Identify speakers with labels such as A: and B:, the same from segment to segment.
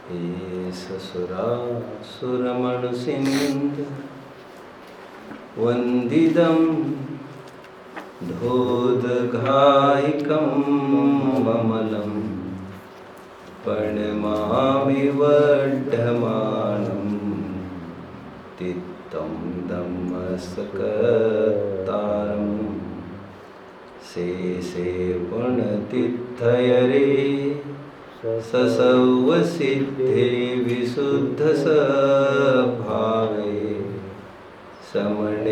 A: हे ससुरासुरमणुसिन्धु वन्दितं धोदघायिकं ममलं प्रणमामि वर्धमानं तित्तं धम्मसकतारं शेषे पुण्यतिथयरे ससौवसिद्धे विशुद्धसभावे समणेयणानदंसण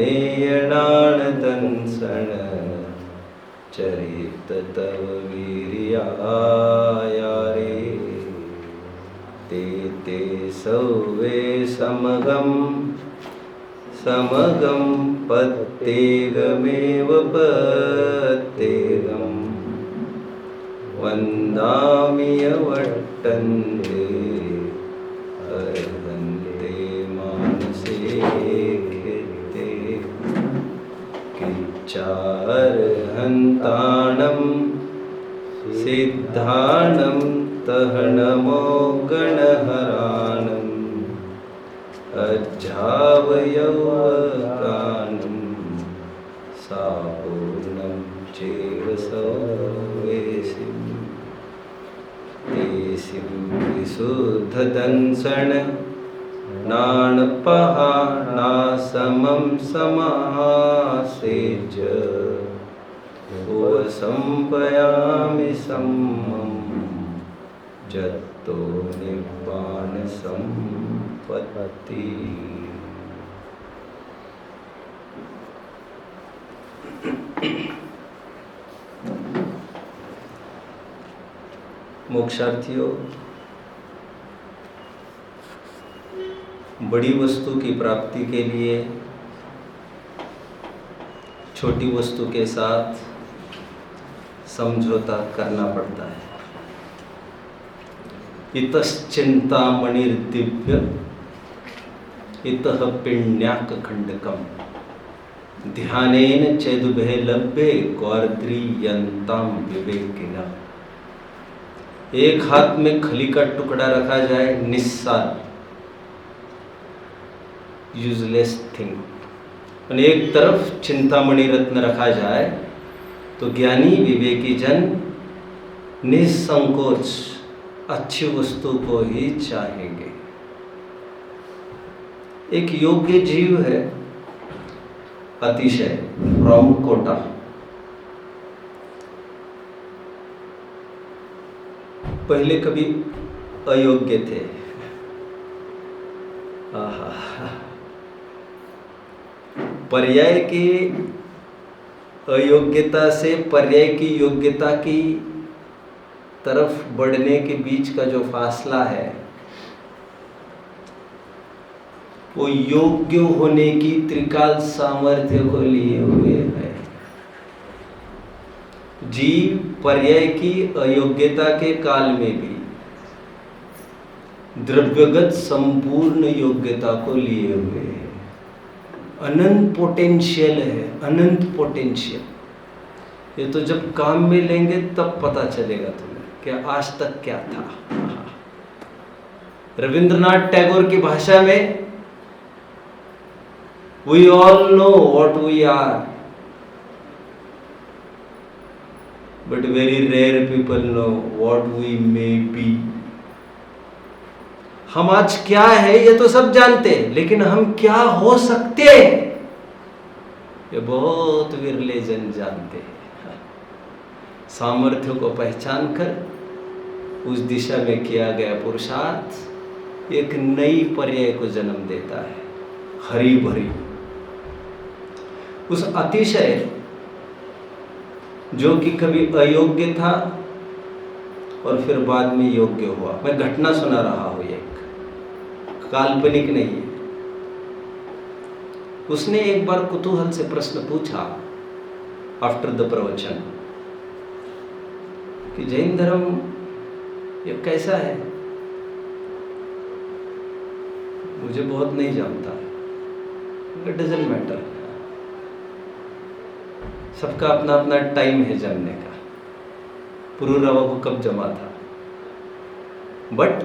A: चरित तव वीर्यायारे ते सौवे समगं पत्तेगमेव पत्तेगम् वन्दामि यवट्टन्ते अर्हन्ते मानसे कृते किच्चार्हन्ताणं सिद्धाणं तहनमो गणहराणम् अज्झावयवकानं सापूर्णं चैव सौवेशिम् तेसिं विशुद्धदंसण नाणपहाणासमं समासेज उपसंपयामि सम्मं जत्तो निब्बाणसम्पत्ति। मोक्षार्थियों, बड़ी वस्तु की प्राप्ति के लिए छोटी वस्तु के साथ समझौता करना पड़ता है। इतश्चिंतामणिर्दिव्य इतः पिण्याकखंडकम ध्यानेन चेदुभे लभ्ये गौरद्रियंताम विवेकिना। एक हाथ में खली का टुकड़ा रखा जाए, निस्सार यूजलेस थिंग, और एक तरफ चिंतामणि रत्न रखा जाए तो ज्ञानी विवेकी जन निसंकोच अच्छी वस्तु को ही चाहेंगे। एक योग्य जीव है अतिशय फ्रॉम कोटा, पहले कभी अयोग्य थे। पर्याय की अयोग्यता से पर्याय की योग्यता की तरफ बढ़ने के बीच का जो फासला है वो योग्य होने की त्रिकाल सामर्थ्य को लिए हुए है। जीव पर्याय की अयोग्यता के काल में भी द्रव्यगत संपूर्ण योग्यता को लिए हुए है। अनंत पोटेंशियल है, अनंत पोटेंशियल। ये तो जब काम में लेंगे तब पता चलेगा तुम्हें कि आज तक क्या था। रविंद्रनाथ टैगोर की भाषा में We all know what we are, but very rare people know what we may be. हम आज क्या है ये तो सब जानते हैं, लेकिन हम क्या हो सकते हैं ये बहुत विरले जन जानते हैं। सामर्थ्य को पहचान कर उस दिशा में किया गया पुरुषार्थ एक नई पर्याय को जन्म देता है, हरी भरी। उस अतिशय जो कि कभी अयोग्य था और फिर बाद में योग्य हुआ। मैं घटना सुना रहा हूं, एक काल्पनिक नहीं है। उसने एक बार कुतूहल से प्रश्न पूछा आफ्टर द प्रवचन कि जैन धर्म ये कैसा है। मुझे बहुत नहीं जानता, इट डजंट मैटर। सबका अपना अपना टाइम है जानने का। पुरूरवा को कब जमा था, but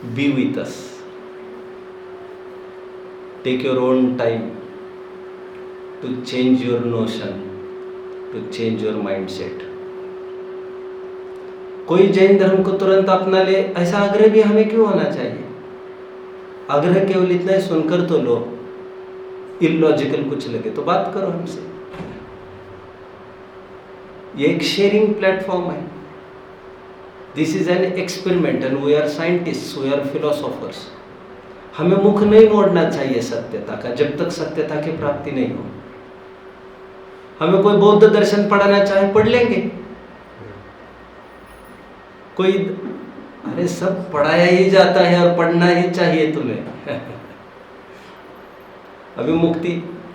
A: Be with us. Take your own time to change your notion, to change your mindset. कोई जैन धर्म को तुरंत अपना ले, ऐसा आग्रह भी हमें क्यों होना चाहिए? आग्रह केवल इतना ही सुनकर तो लो, इलॉजिकल कुछ लगे तो बात करो हमसे। ये एक शेयरिंग प्लेटफॉर्म है। This is an experiment and we are scientist, we are philosophers. हमें मुख नहीं मोड़ना चाहिए सत्यता का, जब तक सत्यता की प्राप्ति नहीं हो। हमें कोई बौद्ध दर्शन पढ़ाना चाहे पढ़ लेंगे, कोई अरे सब पढ़ाया ही जाता है और पढ़ना ही चाहिए तुम्हें। अभी मुक्ति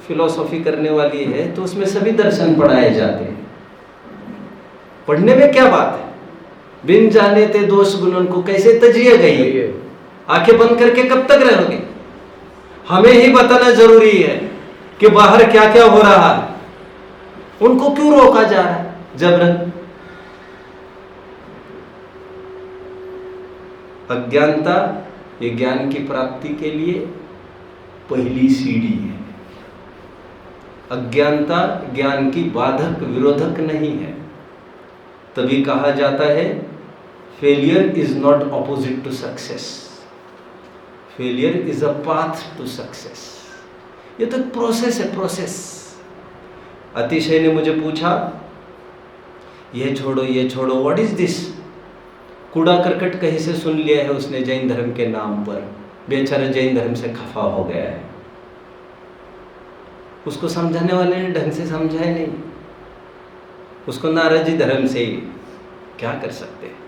A: फिलोसॉफी करने वाली है तो उसमें सभी दर्शन पढ़ाए जाते हैं। पढ़ने में क्या बात है? बिन जाने ते दोष गुणन को कैसे तजिए गई, आंखें बंद करके कब तक रहोगे? हमें ही बताना जरूरी है कि बाहर क्या क्या हो रहा है। उनको क्यों रोका जा रहा है जबरन? अज्ञानता ये ज्ञान की प्राप्ति के लिए पहली सीढ़ी है। अज्ञानता ज्ञान की बाधक विरोधक नहीं है। तभी कहा जाता है failure is not opposite to success, failure is a path to success. ये तो प्रोसेस है, प्रोसेस। अतिशय ने मुझे पूछा ये छोड़ो ये छोड़ो, व्हाट इज दिस? कूड़ा करकट कहीं से सुन लिया है उसने जैन धर्म के नाम पर, बेचारा जैन धर्म से खफा हो गया है। उसको समझाने वाले ने ढंग से समझाया नहीं, उसको नाराजी धर्म से ही क्या कर सकते हैं।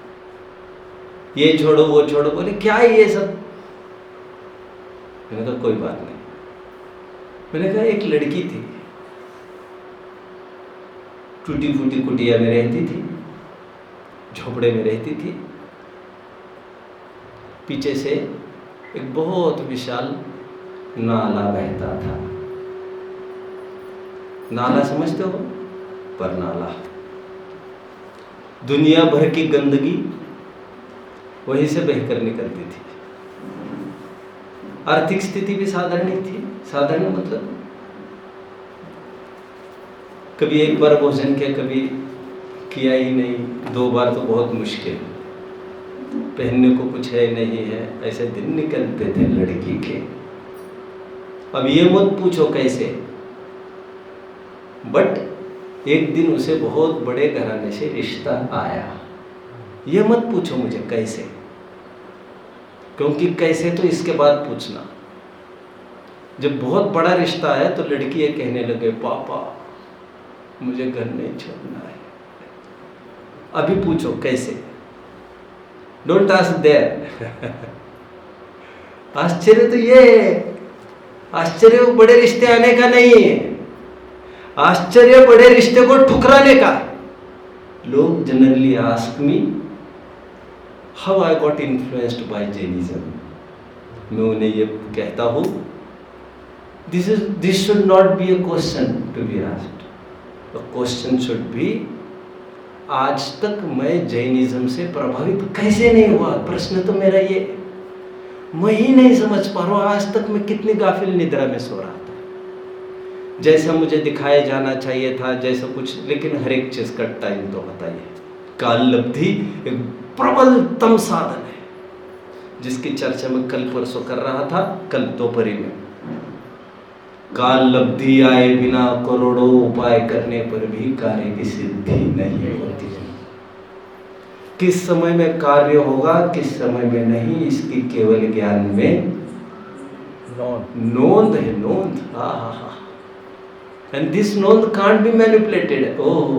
A: ये छोड़ो वो छोड़ो, बोले क्या है ये सब? मैंने कहा कोई बात नहीं। मैंने कहा एक लड़की थी, टूटी फूटी कुटिया में रहती थी, झोपड़े में रहती थी। पीछे से एक बहुत विशाल नाला बहता था। नाला समझते हो? पर नाला, दुनिया भर की गंदगी वहीं से बहकर निकलती थी। आर्थिक स्थिति भी साधारण ही थी। साधारण मतलब कभी एक बार भोजन किया, कभी किया ही नहीं, 2 बार तो बहुत मुश्किल। पहनने को कुछ है नहीं है, ऐसे दिन निकलते थे लड़की के। अब ये मत पूछो कैसे, बट एक दिन उसे बहुत बड़े घराने से रिश्ता आया। ये मत पूछो मुझे कैसे, क्योंकि कैसे तो इसके बाद पूछना। जब बहुत बड़ा रिश्ता आया तो लड़की ये कहने लगे पापा मुझे घर नहीं छोड़ना है। अभी पूछो कैसे, डोंट आस्क देयर। आश्चर्य तो ये है, आश्चर्य बड़े रिश्ते आने का नहीं है, आश्चर्य बड़े रिश्ते को ठुकराने का। लोग generally ask me how I got influenced by Jainism. मैं उन्हें ये कहता हूँ this should not be a question to be asked. The question should be आज तक मैं जैनिज्म से प्रभावित कैसे नहीं हुआ? प्रश्न तो मेरा ये, मैं ही नहीं समझ पा रहा हूँ आज तक मैं कितनी गाफिल निद्रा में सो रहा था। जैसा मुझे दिखाया जाना चाहिए था जैसा कुछ, लेकिन हर एक चीज का टाइम तो होता ही है। काल लब्धि एक प्रबलतम साधन है जिसकी चर्चा मैं कल परसों कर रहा था, कल दोपहरी में। काल लब्धि आए बिना करोड़ों उपाय करने पर भी कार्य की सिद्धि नहीं होती। किस समय में कार्य होगा किस समय में नहीं, इसकी केवल ज्ञान में नोंद है, नोंद। एंड दिस नोंद कांट बी मैनिपुलेटेड। ओह,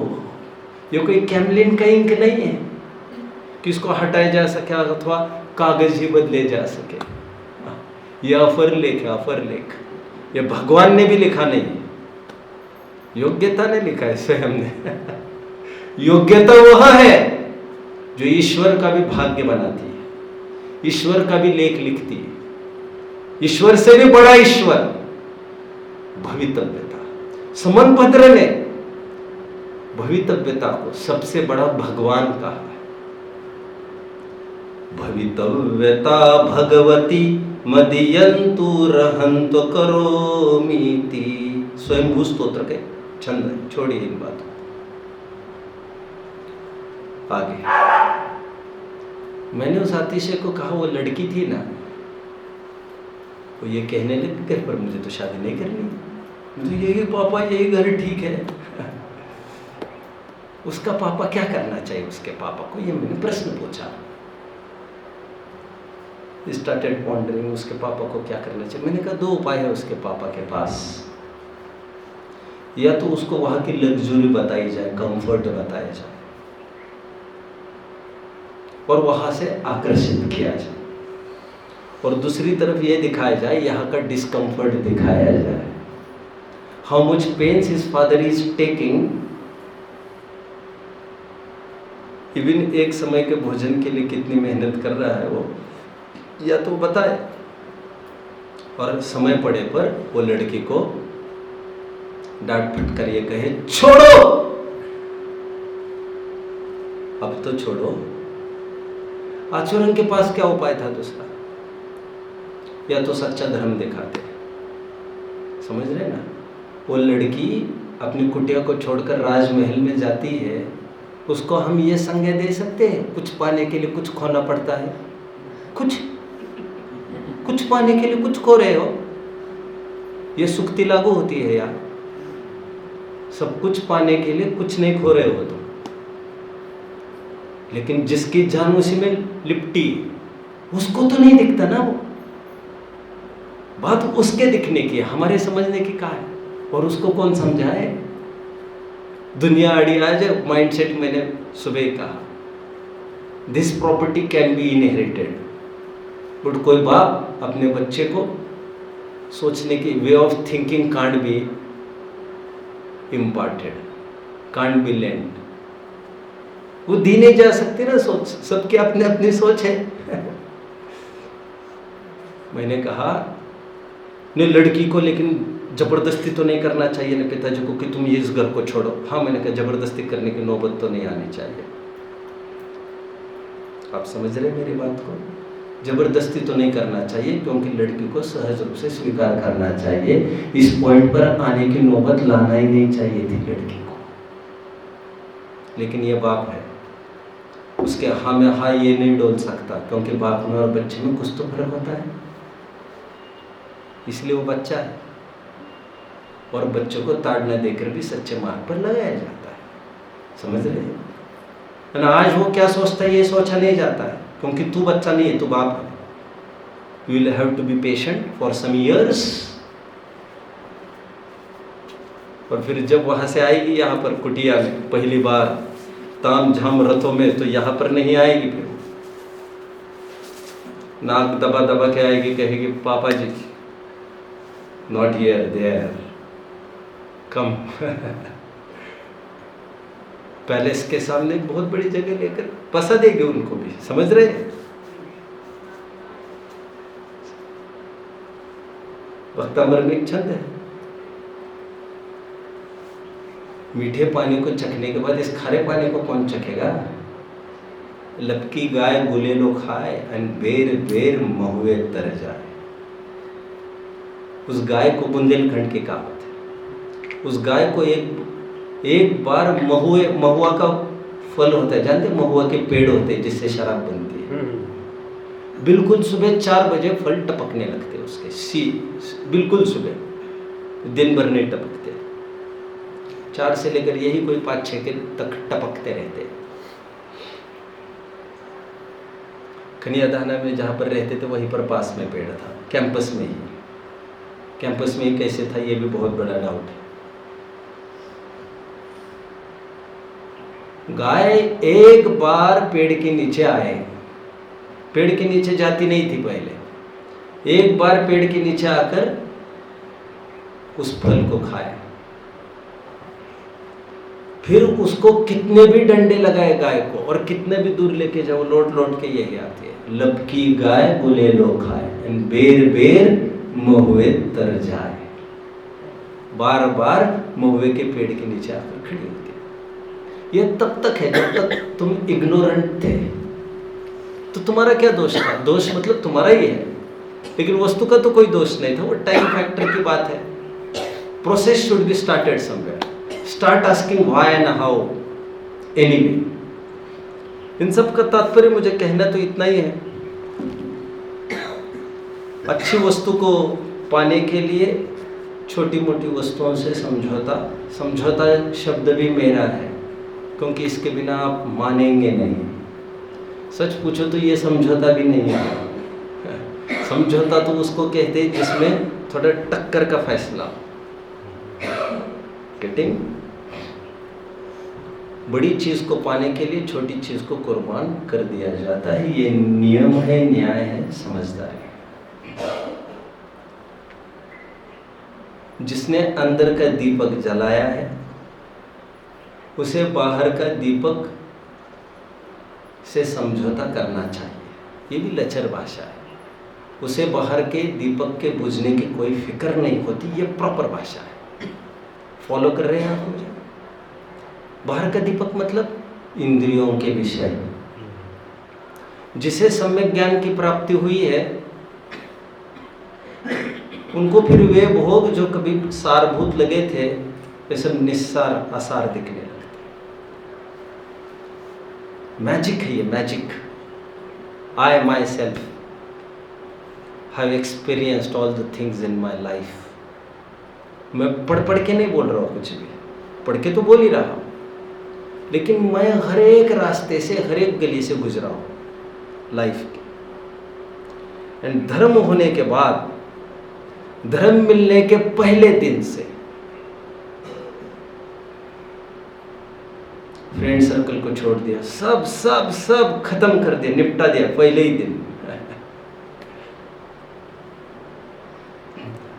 A: ये कोई कैमलिन का इंक नहीं है कि इसको हटाया जा सके अथवा कागज ही बदले जा सके। यह अफर लेख है, अफर लेख। ये भगवान ने भी लिखा नहीं, योग्यता ने लिखा है स्वयं ने। योग्यता वह है जो ईश्वर का भी भाग्य बनाती है, ईश्वर का भी लेख लिखती है। ईश्वर से भी बड़ा ईश्वर भवितव्यता। समनभद्र ने भवितव्यता को सबसे बड़ा भगवान कहा है। भवितव्यता भगवती मदीयन्तु रहंतो करोमीति। स्वयंभू स्तोत्र के छंद है, छोड़िए इन बातों। आगे मैंने उस आतिशय को कहा, वो लड़की थी ना, वो ये कहने लग घर पर मुझे तो शादी नहीं करनी, मुझे यही पापा यही घर ठीक है। उसका पापा क्या करना चाहिए उसके पापा को, ये मैंने प्रश्न पूछा। स्टार्टेड पॉन्डरिंग, उसके पापा को क्या करना चाहिए। मैंने कहा 2 उपाय है उसके पापा के पास, या तो उसको वहां की लग्जरी बताई जाए, कंफर्ट बताया जाए और वहां से आकर्षित किया जाए, और दूसरी तरफ ये दिखाया जाए, यहाँ का डिस्कम्फर्ट दिखाया जाए, how much pains his father is taking, even एक समय के भोजन के लिए कितनी मेहनत कर रहा है वो, या तो बताए, और समय पड़े पर वो लड़की को डांट फटकार ये कहे, छोड़ो, अब तो छोड़ो। आचरण के पास क्या उपाय था दूसरा, या तो सच्चा धर्म दिखाते, समझ रहे ना। वो लड़की अपनी कुटिया को छोड़कर राजमहल में जाती है, उसको हम ये संज्ञा दे सकते हैं कुछ पाने के लिए कुछ खोना पड़ता है, कुछ पाने के लिए कुछ खो रहे हो, ये सुक्ति लागू होती है यार। सब कुछ पाने के लिए कुछ नहीं खो रहे हो तुम, लेकिन जिसकी जान उसी में लिपटी उसको तो नहीं दिखता ना। वो बात उसके दिखने की है, हमारे समझने की कहाँ है, और उसको कौन समझाए। दुनिया अड़ी आज माइंडसेट, मैंने सुबह कहा this property can be inherited, but कोई बाप अपने बच्चे को सोचने की way of thinking can't be imparted, can't be land. वो दी नहीं जा सकती ना सोच, सबकी अपनी अपनी सोच है। मैंने कहा ने लड़की को लेकिन जबरदस्ती तो नहीं करना चाहिए ना पिताजी को कि तुम ये इस घर को छोड़ो। हाँ, मैंने कहा जबरदस्ती करने की नौबत तो नहीं आनी चाहिए। आप समझ रहे मेरी बात को, जबरदस्ती तो नहीं करना चाहिए, क्योंकि लड़की को सहज रूप से स्वीकार करना चाहिए। इस पॉइंट पर आने की नौबत लाना ही नहीं चाहिए थी लड़की को, लेकिन ये बाप है, उसके हाँ में हाँ ये नहीं डोल सकता, क्योंकि बाप में और बच्चे में कुछ तो फर्क होता है, इसलिए वो बच्चा है। और बच्चों को ताड़ना देकर भी सच्चे मार्ग पर लगाया जाता है, समझ रहे हैं। आज वो क्या सोचता है ये सोचा नहीं जाता है, क्योंकि तू बच्चा नहीं है, तू बाप है। You will have to be patient for some years, और फिर जब वहां से आएगी यहाँ पर कुटिया में पहली बार ताम झाम रथों में, तो यहाँ पर नहीं आएगी, फिर नाक दबा दबा के आएगी, कहेगी पापा जी not here there come. Palace के सामने बहुत बड़ी जगह लेकर पसा देगी उनको भी, समझ रहे हैं। वक्तामर में एक छंद है, मीठे पानी को चखने के बाद इस खारे पानी को कौन चखेगा। लपकी गाय गुलेलो खाए एंड बेर बेर महुए तर जाए। उस गाय को बुंदेलखंड की कहावत है, उस गाय को एक बार महुआ का फल होता है, जानते महुआ के पेड़ होते हैं जिससे शराब बनती है। बिल्कुल सुबह 4 बजे फल टपकने लगते हैं उसके, बिल्कुल सुबह, दिन भर नहीं टपकते, 4 से लेकर यही कोई 5-6 के तक टपकते रहते हैं। खनियादाना में जहाँ पर रहते थे वहीं पर पास में पेड़ था, कैंपस में ही। कैंपस में ही कैसे था ये भी बहुत बड़ा डाउट है। गाय एक बार पेड़ के नीचे आए, पेड़ के नीचे जाती नहीं थी पहले, एक बार पेड़ के नीचे आकर उस फल को खाए, फिर उसको कितने भी डंडे लगाए गाय को और कितने भी दूर लेके जाओ, लौट लौट के यही आती है। लपकी गाय गुलेलो खाए, बेर बेर महुए तर जाए। बार बार महुए के पेड़ के नीचे आकर खड़ी होती है। ये तब तक है जब तक तुम इग्नोरेंट थे, तो तुम्हारा क्या दोष था? दोष मतलब तुम्हारा ही है, लेकिन वस्तु का तो कोई दोष नहीं था, वो टाइम फैक्टर की बात है। Process should be started somewhere. Start asking why and how anyway. इन सब का तात्पर्य मुझे कहना तो इतना ही है, अच्छी वस्तु को पाने के लिए छोटी मोटी वस्तुओं से समझौता। समझौता शब्द भी मेरा है, क्योंकि इसके बिना आप मानेंगे नहीं। सच पूछो तो ये समझौता भी नहीं है। समझौता तो उसको कहते हैं जिसमें थोड़ा टक्कर का फैसला। गेटिंग? बड़ी चीज को पाने के लिए छोटी चीज को कुर्बान कर दिया जाता है। ये नियम है, न्याय है, समझदारी। जिसने अंदर का दीपक जलाया है उसे बाहर का दीपक से समझौता करना चाहिए। ये भी लचर भाषा है। उसे बाहर के दीपक के बुझने की कोई फिक्र नहीं होती, ये प्रॉपर भाषा है। फॉलो कर रहे हैं आप मुझे? बाहर का दीपक मतलब इंद्रियों के विषय। जिसे सम्यक ज्ञान की प्राप्ति हुई है उनको फिर वे भोग जो कभी सारभूत लगे थे वे सब निस्सार आसार दिखने लगते। मैजिक है ये, magic. I my self have experienced all the things in my life. मैं पढ़ के नहीं बोल रहा हूँ कुछ भी, पढ़ के तो बोल ही रहा हूँ, लेकिन मैं हर एक रास्ते से, हर एक गली से गुजरा हूँ लाइफ की। एंड धर्म होने के बाद, धर्म मिलने के पहले दिन से फ्रेंड सर्कल को छोड़ दिया, सब सब सब खत्म कर दिया, निपटा दिया पहले ही दिन।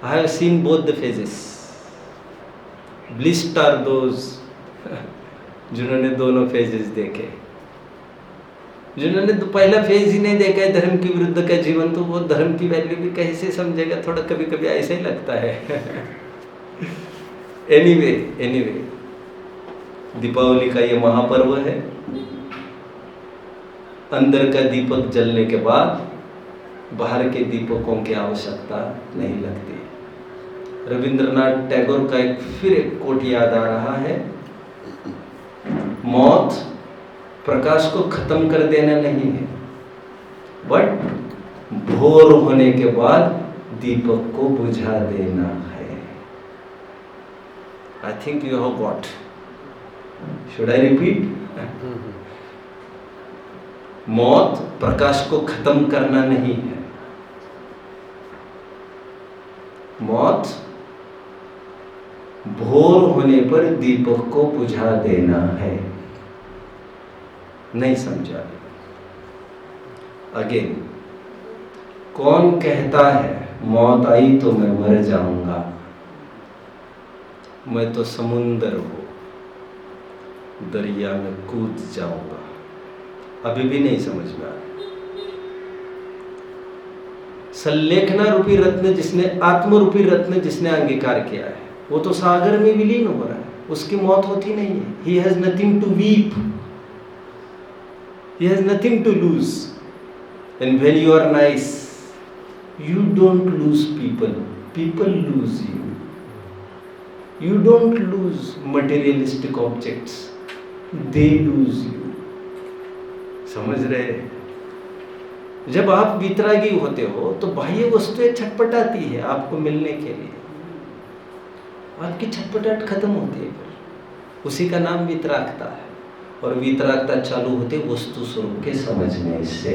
A: I have seen both the phases. Blessed are those जिन्होंने दोनों फेजेस देखे। जिन्होंने तो पहला फेज ही नहीं देखा है धर्म के विरुद्ध का जीवन, तो वो धर्म की वैल्यू भी कैसे समझेगा? थोड़ा कभी कभी ऐसा ही लगता है। एनीवे, दीपावली का ये महापर्व है। अंदर का दीपक जलने के बाद बाहर के दीपकों की आवश्यकता नहीं लगती। रविंद्रनाथ टैगोर का फिर एक कोट याद आ रहा है, मौत प्रकाश को खत्म कर देना नहीं है, बट भोर होने के बाद दीपक को बुझा देना है। I think you have got. Should I repeat? मौत प्रकाश को खत्म करना नहीं है, मौत भोर होने पर दीपक को बुझा देना है। नहीं समझा? अगेन, कौन कहता है मौत आई तो मैं मर जाऊंगा? मैं तो समुंदर हूं, दरिया में कूद जाऊंगा। अभी भी नहीं समझ में आया। संलेखना रूपी रत्न जिसने, आत्म रूपी रत्न जिसने अंगीकार किया है, वो तो सागर में विलीन हो रहा है, उसकी मौत होती नहीं है। He has nothing to weep, he has nothing to lose. And when you are nice, you don't lose people, people lose you. You don't lose materialistic objects, they lose you. समझ रहे? जब आप वितरागी होते हो तो बाह्य वस्तुएं छटपटाती है आपको मिलने के लिए, आपकी छटपटाहट खत्म होती है, उसी का नाम वितरागता है। और वितरागता चालू होते वस्तु स्वरूप के समझने से।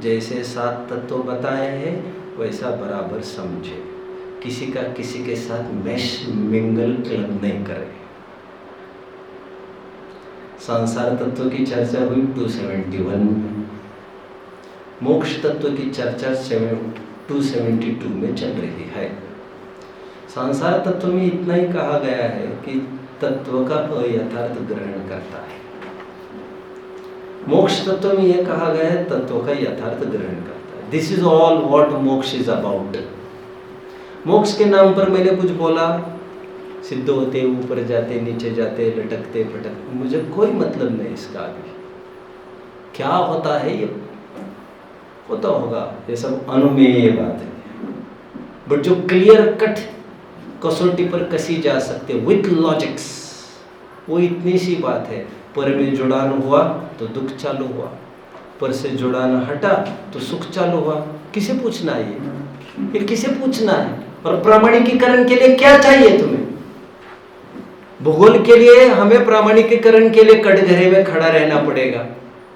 A: जैसे 7 तत्व बताए हैं वैसा बराबर समझे, किसी का किसी के साथ मैश मिंगल क्लब नहीं करे। संसार तत्व की चर्चा हुई 271 में, मोक्ष तत्व की चर्चा 272 में चल रही है। संसार तत्व में इतना ही कहा गया है कि तत्व का अयथार्थ ग्रहण करता है। मोक्ष तत्व में यह कहा गया है तत्व का यथार्थ ग्रहण करता है। दिस इज ऑल व्हाट मोक्ष इज अबाउट। मोक्ष के नाम पर मैंने कुछ बोला, सिद्ध होते, ऊपर जाते, नीचे जाते, लटकते फटकते, मुझे कोई मतलब नहीं इसका। अभी क्या होता है ये होता होगा, ये सब अनुमेय बात है, बट जो क्लियर कट कसौटी पर कसी जा सकते विथ लॉजिक्स, वो इतनी सी बात है। पर में जुड़ान हुआ तो दुख चालू हुआ, पर से जुड़ान हटा तो सुख चालू हुआ। किसे पूछना है ये किसे पूछना है? और प्रामाणिकीकरण के लिए क्या चाहिए तुम्हें? भूगोल के लिए हमें प्रामाणिकीकरण के लिए कटघरे में खड़ा रहना पड़ेगा।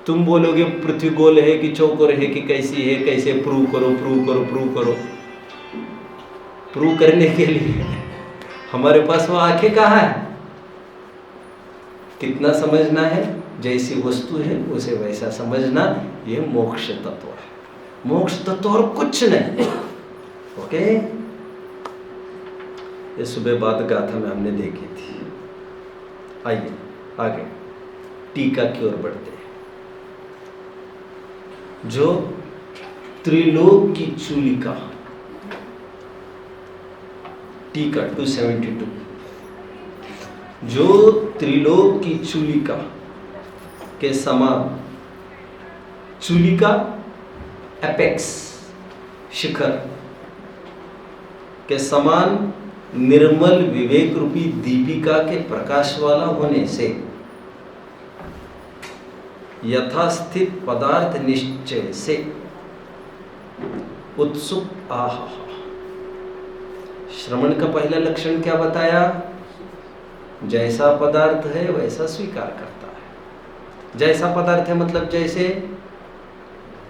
A: तुम बोलोगे पृथ्वी गोल है कि चौकोर है कि कैसी है, कैसे प्रूव करो प्रूव करो प्रूव करो। प्रूव करने के लिए हमारे पास वो आंखें कहाँ है? कितना समझना है? जैसी वस्तु है उसे वैसा समझना, ये मोक्ष तत्व है। मोक्ष तत्व और कुछ नहीं। ओके, ये सुबह बाद गाथा में हमने देखी थी। आइए आगे टीका की ओर बढ़ते हैं। जो त्रिलोक की चूलिका, टीका 272, जो त्रिलोक की चूलिका के समान, चूलिका एपेक्स शिखर के समान निर्मल विवेक रूपी दीपिका के प्रकाश वाला होने से यथास्थित पदार्थ निश्चय से उत्सुक आहा। श्रवण का पहला लक्षण क्या बताया? जैसा पदार्थ है वैसा स्वीकार करता है। जैसा पदार्थ है मतलब जैसे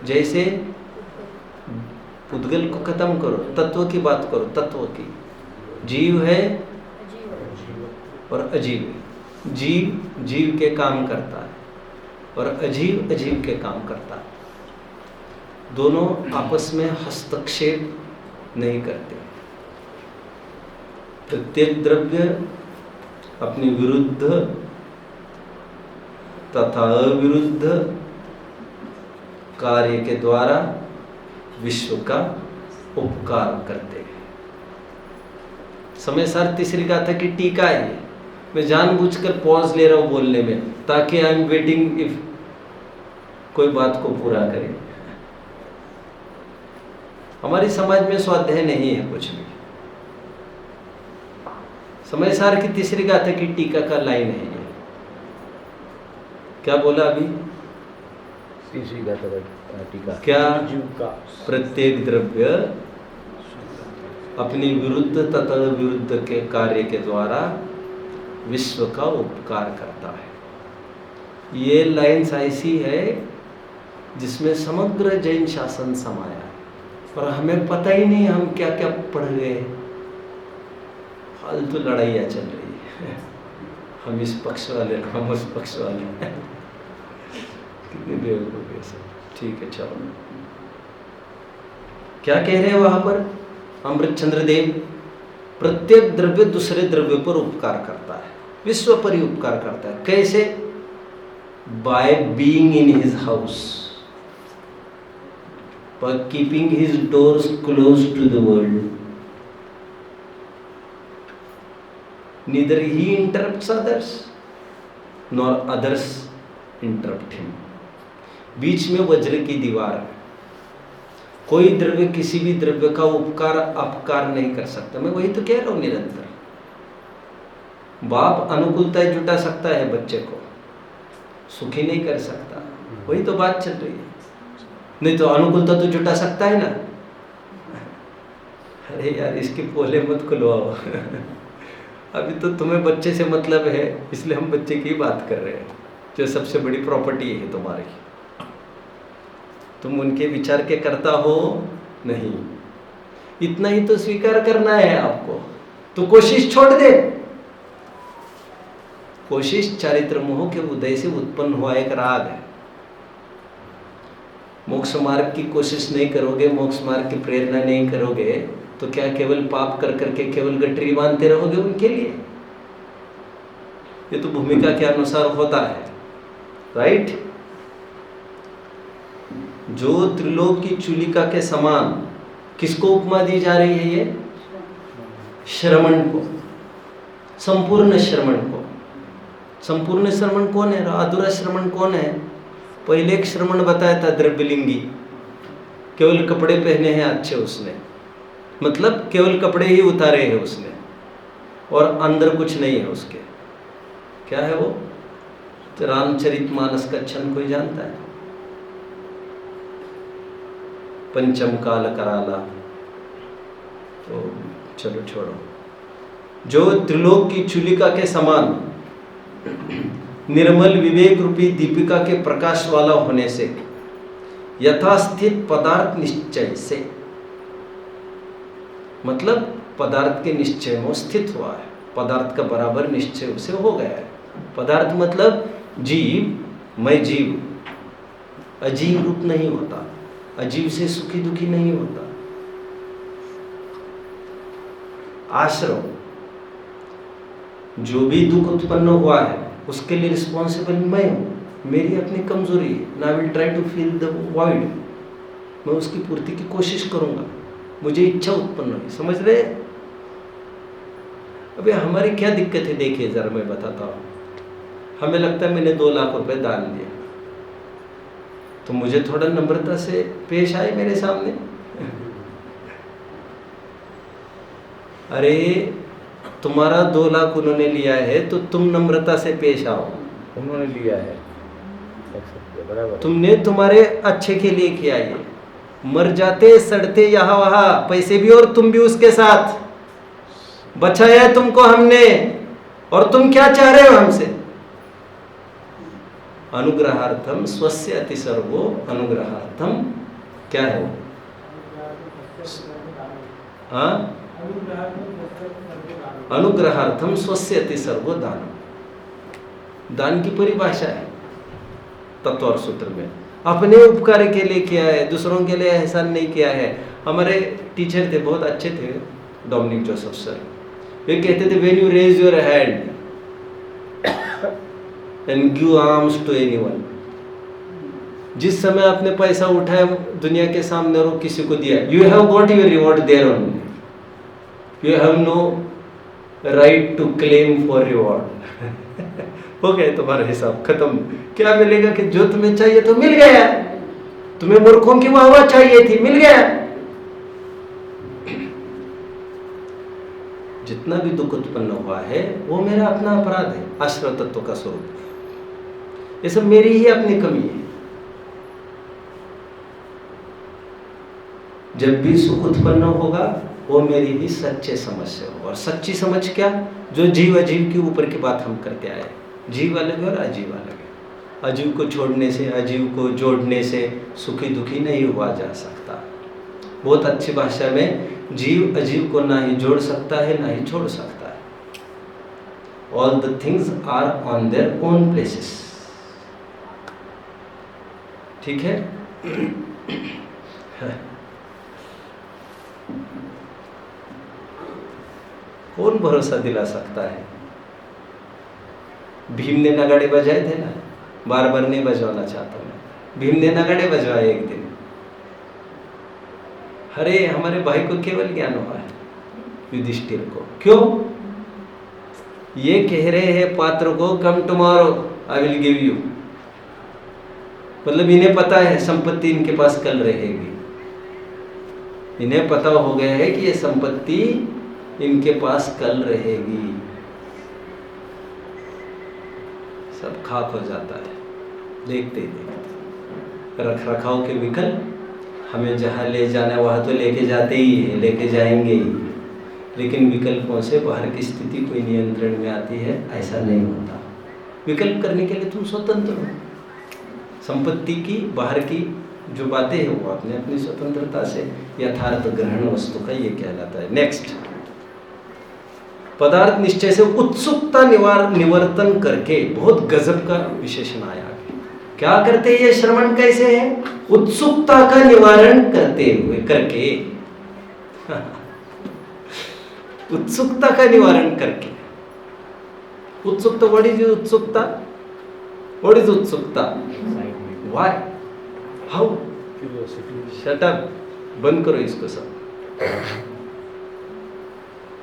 A: जैसे उद्गल को खत्म करो, तत्व की बात करो, तत्व की। जीव है और अजीव है। जीव जीव के काम करता है और अजीव अजीव के काम करता है। दोनों आपस में हस्तक्षेप नहीं करते। प्रत्येक द्रव्य अपनी विरुद्ध तथा अविरुद्ध कार्य के द्वारा विश्व का उपकार करते हैं। समय सार तीसरी गाथा की टीका है। मैं जानबूझकर पॉज ले रहा हूं बोलने में, ताकि आई एम वेटिंग इफ कोई बात को पूरा करे। हमारी समाज में स्वाध्याय नहीं है कुछ भी। समय सार की तीसरी गाथा की टीका का लाइन है ये। क्या बोला अभी?
B: तीसरी गाथा का टीका
A: क्या? प्रत्येक द्रव्य अपनी विरुद्ध तथा विरुद्ध के कार्य के द्वारा विश्व का उपकार करता है। ये लाइन्स ऐसी है जिसमें समग्र जैन शासन समाया है, और हमें पता ही नहीं हम क्या क्या पढ़ गए। फालतू लड़ाइयाँ चल रही है, हम इस पक्ष वाले हम उस पक्ष वाले। कितनी बेवकूफ़ी है सब। ठीक है, चलो क्या कह रहे हैं वहां पर अमृतचंद्र देव? प्रत्येक द्रव्य दूसरे द्रव्य पर उपकार करता है, विश्व पर ही उपकार करता है। कैसे? By being in his house, by keeping his doors closed to the world. Neither he interrupts others, nor others interrupt him. बीच में वज्र की दीवार। कोई द्रव्य किसी भी द्रव्य का उपकार अपकार नहीं कर सकता। मैं वही तो कह रहा हूं निरंतर। बाप अनुकूलता जुटा सकता है बच्चे को, सुखी नहीं कर सकता। वही तो बात चल रही है। नहीं तो अनुकूलता तो जुटा सकता है ना। अरे यार, इसके पोले मत खुलवाओ। अभी तो तुम्हें बच्चे से मतलब है, इसलिए हम बच्चे की बात कर रहे हैं, जो सबसे बड़ी प्रॉपर्टी है तुम्हारी। तुम उनके विचार के करता हो नहीं, इतना ही तो स्वीकार करना है आपको। तो कोशिश छोड़ दे। कोशिश चारित्र मोह के उदय से उत्पन्न हुआ एक राग है। मोक्ष मार्ग की कोशिश नहीं करोगे, मोक्ष मार्ग की प्रेरणा नहीं करोगे, तो क्या केवल पाप कर करके केवल गठरी बांधते रहोगे उनके लिए? ये तो भूमिका के अनुसार होता है, राइट? जो त्रिलोक की चूलिका के समान, किसको उपमा दी जा रही है? ये श्रवण को, संपूर्ण श्रवण को। संपूर्ण श्रवण कौन है? अधूरा श्रवण कौन है? पहले एक श्रवण बताया था द्रव्यलिंगी, केवल कपड़े पहने हैं अच्छे उसने, मतलब केवल कपड़े ही उतारे हैं उसने और अंदर कुछ नहीं है उसके। क्या है वो? रामचरितमानस का छंद कोई जानता है? पंचम काल कराला, तो चलो छोड़ो। जो त्रिलोक की चुलिका के समान निर्मल विवेक रूपी दीपिका के प्रकाश वाला होने से, यथास्थित पदार्थ निश्चय से, मतलब पदार्थ के निश्चय में स्थित हुआ है, पदार्थ का बराबर निश्चय उसे हो गया है। पदार्थ मतलब जीव, मैं जीव, अजीव रूप नहीं होता, अजीव से सुखी दुखी नहीं होता। आश्रम, जो भी दुख उत्पन्न हुआ है उसके लिए रिस्पॉन्सिबल मैं हूं, मेरी अपनी कमजोरी है। ना will try to fill the void, मैं उसकी पूर्ति की कोशिश करूंगा, मुझे इच्छा उत्पन्न हुई, समझ रहे? अबे हमारी क्या दिक्कत है देखिए जरा, मैं बताता हूँ। हमें लगता है मैंने 2 लाख रुपए दान दिया, तो मुझे थोड़ा नम्रता से पेश आए मेरे सामने। अरे तुम्हारा 2 लाख उन्होंने लिया है तो तुम नम्रता से पेश आओ।
B: उन्होंने लिया है, बराबर।
A: तुमने तुम्हारे अच्छे के लिए किया, ये मर जाते सड़ते यहाँ वहाँ, पैसे भी और तुम भी उसके साथ, बचाया है तुमको हमने, और तुम क्या चाह रहे हो हमसे? अनुग्रहार्थम स्वस्य अति सर्वो अनुग्रहार्थम, क्या है वो? हाँ, अनुग्रहार्थम स्वस्य अति सर्वो दानम, दान की परिभाषा है तत्व और सूत्र में। अपने उपकार के लिए किया है, दूसरों के लिए एहसान नहीं किया है। हमारे टीचर थे, बहुत अच्छे थे, डोमिनिक जोसेफ सर, वे कहते थे when you raise your hand and give alms to anyone, जिस समय आपने पैसा उठाया दुनिया के सामने और किसी को दिया, you have got your reward there only, you have no right to claim for reward. हो गया तुम्हारा हिसाब खत्म। क्या मिलेगा कि जो तुम्हें चाहिए तो मिल गया, तुम्हें मूर्खों की वाहवाही चाहिए थी, मिल गया। जितना भी दुख उत्पन्न हुआ है वो मेरा अपना अपराध है, आश्रय तत्व का स्वरूप, ये सब मेरी ही अपनी कमी है। जब भी सुख उत्पन्न होगा वो मेरी ही सच्चे समझ से होगा। और सच्ची समझ क्या? जो जीव अजीव के ऊपर की बात हम करते आए, जीव अलग है और अजीव अलग है। अजीव को छोड़ने से, अजीव को जोड़ने से सुखी दुखी नहीं हुआ जा सकता। बहुत अच्छी भाषा में जीव अजीव को ना ही जोड़ सकता है ना ही छोड़ सकता है। All the things are on their own places, ठीक है? कौन भरोसा दिला सकता है? भीम ने नगाड़े बजाए थे ना, बार बार नहीं बजवाना चाहता मैं। भीम ने नगाड़े बजवाए एक दिन, अरे हमारे भाई को केवल ज्ञान हुआ है, युधिष्ठिर को। क्यों? ये कह रहे हैं पात्र को come tomorrow I will give you, मतलब इन्हें पता है संपत्ति इनके पास कल रहेगी, इन्हें पता हो गया है कि ये संपत्ति इनके पास कल रहेगी। सब खाक हो जाता है देखते ही देखते। रख रखाव के विकल्प हमें जहाँ ले जाना है वहाँ तो लेके जाते ही है, लेके जाएंगे ही, लेकिन विकल्पों से बाहर की स्थिति कोई नियंत्रण में आती है ऐसा नहीं होता। विकल्प करने के लिए तुम स्वतंत्र हो। संपत्ति की बाहर की जो बातें हैं वो अपने अपनी स्वतंत्रता से यथार्थ ग्रहण वस्तु का ये कहलाता है। नेक्स्ट, पदार्थ निश्चय से उत्सुकता निवर्तन करके, बहुत गजब का विशेषण आया। क्या करते हैं ये श्रवण कैसे है? उत्सुकता का निवारण करते हुए, करके उत्सुकता का निवारण करके। उत्सुकता, व्हाट इज उत्सुकता? व्हाट इज उत्सुकता? व्हाई? हाउ? शट अप, बंद करो इसको सब।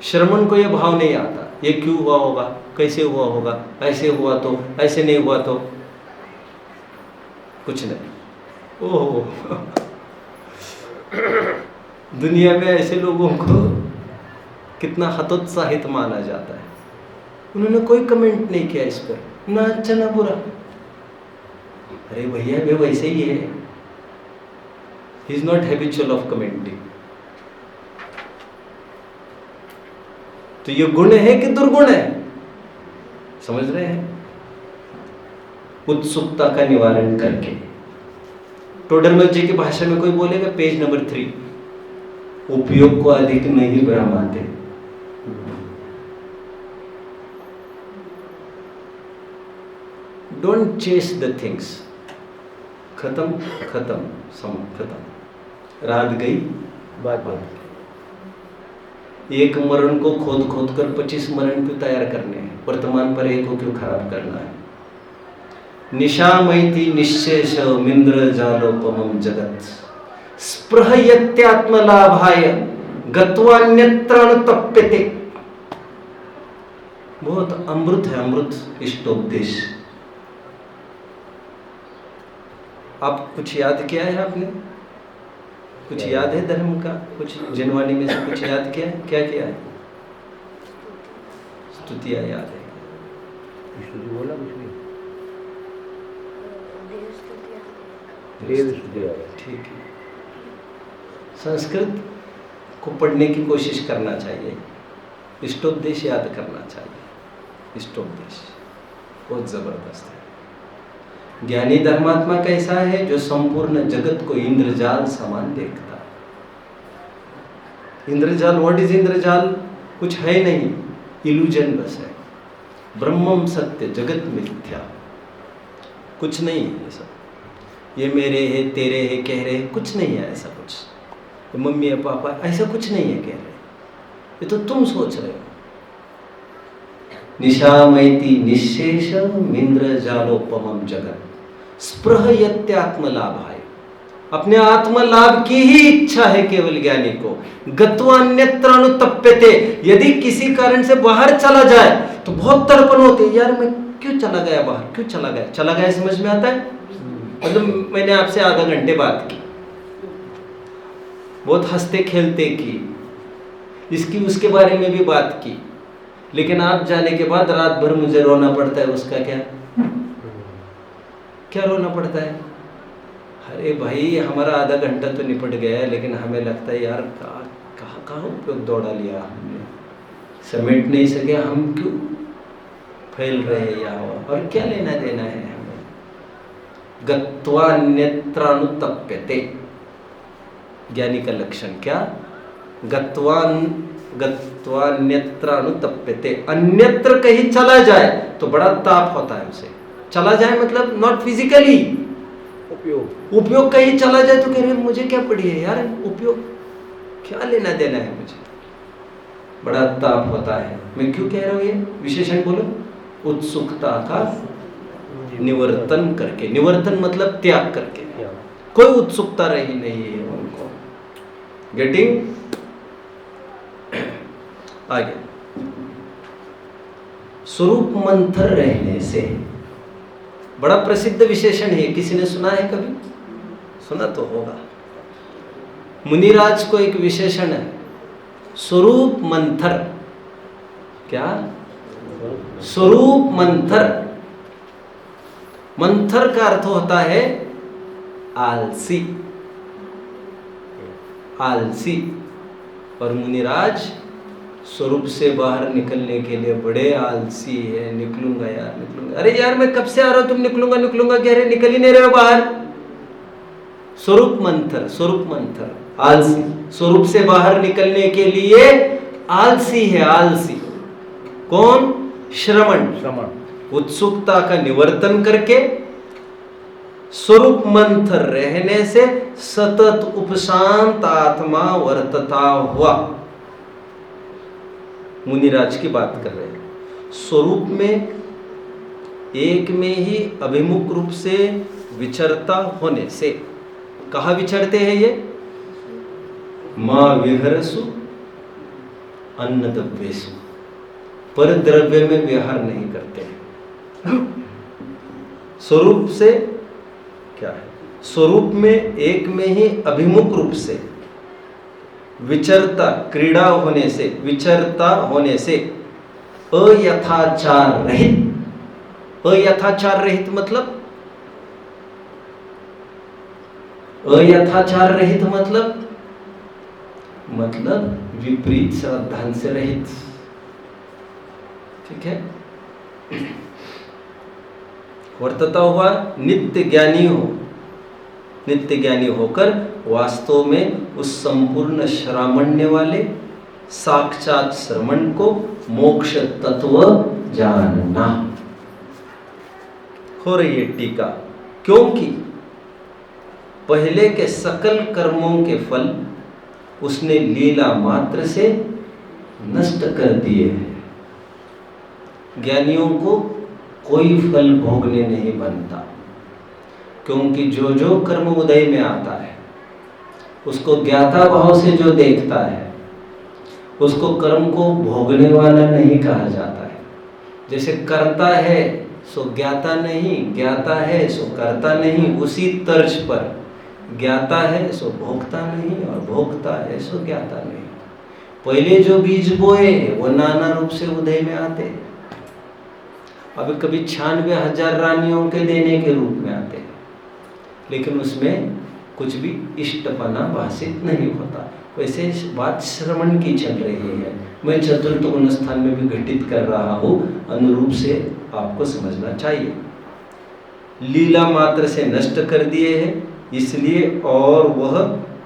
A: श्रवण को ये भाव नहीं आता, ये क्यों हुआ होगा, कैसे हुआ होगा, ऐसे हुआ तो, ऐसे नहीं हुआ तो, कुछ नहीं। ओह दुनिया में ऐसे लोगों को कितना हतोत्साहित माना जाता है। उन्होंने कोई कमेंट नहीं किया इस पर, ना अच्छा ना बुरा। अरे भैया वे वैसे ही है, he is not habitual of commenting. तो ये गुण है कि दुर्गुण है, समझ रहे हैं? उत्सुकता का निवारण करके। टोडरमल जी की भाषा में कोई बोलेगा, पेज नंबर 3, उपयोग को अधिक नहीं भ्रमाते। Don't chase the things. खत्म खत्म खत्म, रात गई
B: बात बात।
A: एक मरण को खोद खोद कर 25 मरण क्यों तैयार करने हैं? वर्तमान पर एक को क्यों खराब करना है? निशामयति निश्शेष मिंद्र जालोपमं जगत स्पृहयत्यात्मलाभाय गत्वान्यत्रानुतप्यते। बहुत अमृत है, अमृत इष्टोपदेश। आप कुछ याद किया है? आपने कुछ याद है धर्म का? कुछ जनवाणी में से कुछ याद किया है? क्या किया है? स्तुतियाँ याद है?
B: स्तुति बोला कुछ नहीं?
A: ठीक है। संस्कृत को पढ़ने की कोशिश करना चाहिए, इष्टोपदेश याद करना चाहिए। इष्टोपदेश बहुत जबरदस्त है। ज्ञानी धर्मात्मा कैसा है? जो संपूर्ण जगत को इंद्रजाल समान देखता है। इंद्रजाल, व्हाट इज इंद्रजाल? कुछ है नहीं, इल्यूजन बस है। ब्रह्मम सत्य जगत मिथ्या, कुछ नहीं है ऐसा। ये मेरे है, तेरे है कह रहे हैं, कुछ नहीं है ऐसा कुछ। मम्मी या पापा ऐसा कुछ नहीं है कह रहे, ये तो तुम सोच रहे हो। निशामयति निश्शेष मिंद्र जालोपमं जगत स्पृहयत्यात्मलाभाय। अपने आत्मलाभ की ही इच्छा है केवल ज्ञानी को। गत्वान्यत्र अनुतप्यते। यदि किसी कारण से बाहर चला जाए तो बहुत तड़पन होती है, यार मैं क्यों चला गया बाहर, क्यों चला गया? चला गया समझ में आता है? मतलब मैंने आपसे आधा घंटे बात की, बहुत हंसते खेलते की, इसकी उसके बारे में भी बात की, लेकिन आप जाने के बाद रात भर मुझे रोना पड़ता है। उसका क्या क्या रोना पड़ता है? अरे भाई हमारा आधा घंटा तो निपट गया है, लेकिन हमें लगता है यार कहाँ उपयोग दौड़ा लिया हमने, समेट नहीं सके, हम क्यों फैल रहे यहाँ, और क्या लेना देना है हमें। गत्वान्यत्रानुतप्यते, ज्ञानी का लक्षण क्या? गत्वान्यत्रानुतप्यते। अन्यत्र कहीं चला जाए तो बड़ा ताप होता है उसे। चला जाए मतलब नॉट फिजिकली, उपयोग कहीं चला जाए तो कह रहे मुझे क्या पड़ी है यार, उपयोग क्या लेना देना है मुझे, बड़ा ताप होता है। मैं क्यों कह रहा हूँ ये विशेषण बोलो? उत्सुकता का निवर्तन करके। निवर्तन मतलब त्याग करके, कोई उत्सुकता रही नहीं है उनको। गेटिंग? आगे स्वरूप मंथर रहने से, बड़ा प्रसिद्ध विशेषण है, किसी ने सुना है कभी? सुना तो होगा। मुनिराज को एक विशेषण है स्वरूप मंथर। क्या? स्वरूप मंथर। मंथर का अर्थ होता है आलसी, आलसी। और मुनिराज स्वरूप से बाहर निकलने के लिए बड़े आलसी है। निकलूंगा यार, निकलूंगा। अरे यार मैं कब से आ रहा हूं, तुम निकलूंगा निकलूंगा कह रहे, निकल ही नहीं रहे हो बाहर। स्वरूप मंथर, स्वरूप मंथर, आलसी। स्वरूप से बाहर निकलने के लिए आलसी है, आलसी। कौन? श्रमण। उत्सुकता का निवर्तन करके स्वरूप मंथर रहने से सतत उपशांत आत्मा वर्तता हुआ। मुनिराज की बात कर रहे हैं। स्वरूप में एक में ही अभिमुख रूप से विचरता होने से। कहाँ विचरते हैं ये? मां विहरसु अन्नद्रव्येषु, पर द्रव्य में विहार नहीं करते हैं। स्वरूप से क्या है? स्वरूप में एक में ही अभिमुख रूप से विचरता, क्रीड़ा होने से, विचरता होने से, अयथाचार रहित। अयथाचार रहित मतलब, अयथाचार रहित मतलब विपरीत श्रद्धांत से रहित। ठीक है। वर्तता हुआ नित्य ज्ञानी हो, नित्य ज्ञानी होकर वास्तव में उस संपूर्ण श्रामण्य वाले साक्षात श्रमण को मोक्ष तत्व जानना। हो रही है टीका, क्योंकि पहले के सकल कर्मों के फल उसने लीला मात्र से नष्ट कर दिए हैं। ज्ञानियों को कोई फल भोगने नहीं बनता, क्योंकि जो जो कर्म उदय में आता है उसको ज्ञाता भाव से जो देखता है उसको कर्म को भोगने वाला नहीं कहा जाता है। जैसे करता है सो ज्ञाता नहीं, ज्ञाता है सो करता नहीं, उसी तर्ज पर ज्ञाता है सो भोगता नहीं और भोगता है सो ज्ञाता नहीं। पहले जो बीज बोए वो नाना रूप से उदय में आते, अभी कभी 96,000 रानियों के देने के रूप में आते हैं, लेकिन उसमें कुछ भी इष्टपना भाषित नहीं होता। वैसे बात श्रवण की चल रही है, मैं चतुर्थ गुण स्थान में भी घटित कर रहा हूँ, अनुरूप से आपको समझना चाहिए। लीला मात्र से नष्ट कर दिए हैं इसलिए, और वह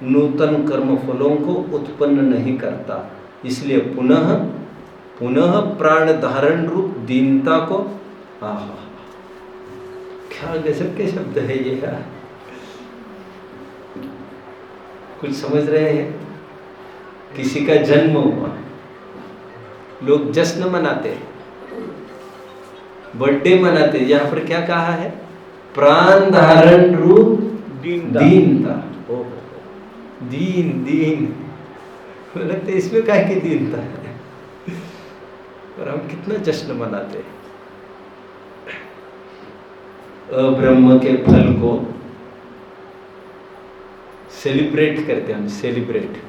A: नूतन कर्म फलों को उत्पन्न नहीं करता, इसलिए पुनः पुनः प्राण धारण रूप दीनता को, आहा क्या गजब के शब्द है ये यार, कुछ समझ रहे हैं। किसी का जन्म हुआ, लोग जश्न मनाते हैं, बर्थडे मनाते हैं, यहाँ पर क्या कहा है? प्राण धारण रूप दीनता। दीन दीन लगता है इसमें क्या की दीनता है, और हम कितना जश्न मनाते हैं। अब्रह्म के फल को सेलिब्रेट करते हैं हम, सेलिब्रेट।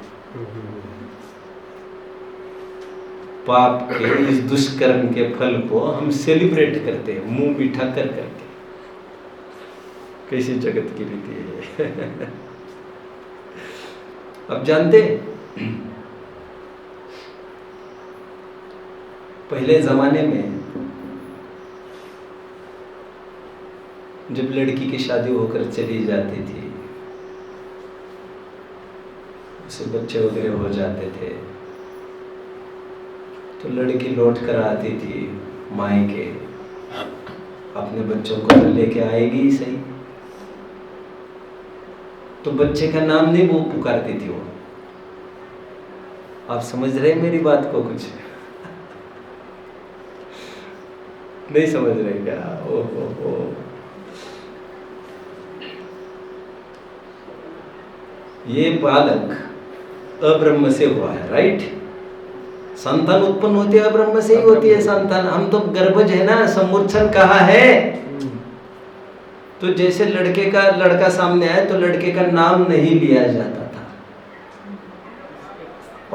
A: पाप के इस दुष्कर्म के फल को हम सेलिब्रेट करते हैं, मुंह मीठा कर करके। कैसी जगत की रीति है। अब जानते पहले जमाने में जब लड़की की शादी होकर चली जाती थी, उसे बच्चे वगैरह हो जाते थे, तो लड़की लौट कर आती थी मायके, अपने बच्चों को लेके आएगी ही सही, तो बच्चे का नाम नहीं वो पुकारती थी वो। आप समझ रहे हैं मेरी बात को? कुछ नहीं समझ रहे क्या? ओ ये बालक अब्रह्म से हुआ है, राइट? संतान उत्पन्न होती है अब्रह्म से ही होती है संतान। हम तो गर्भज है ना, समूर्छन कहा है। तो जैसे लड़का सामने आए तो लड़के का नाम नहीं लिया जाता था,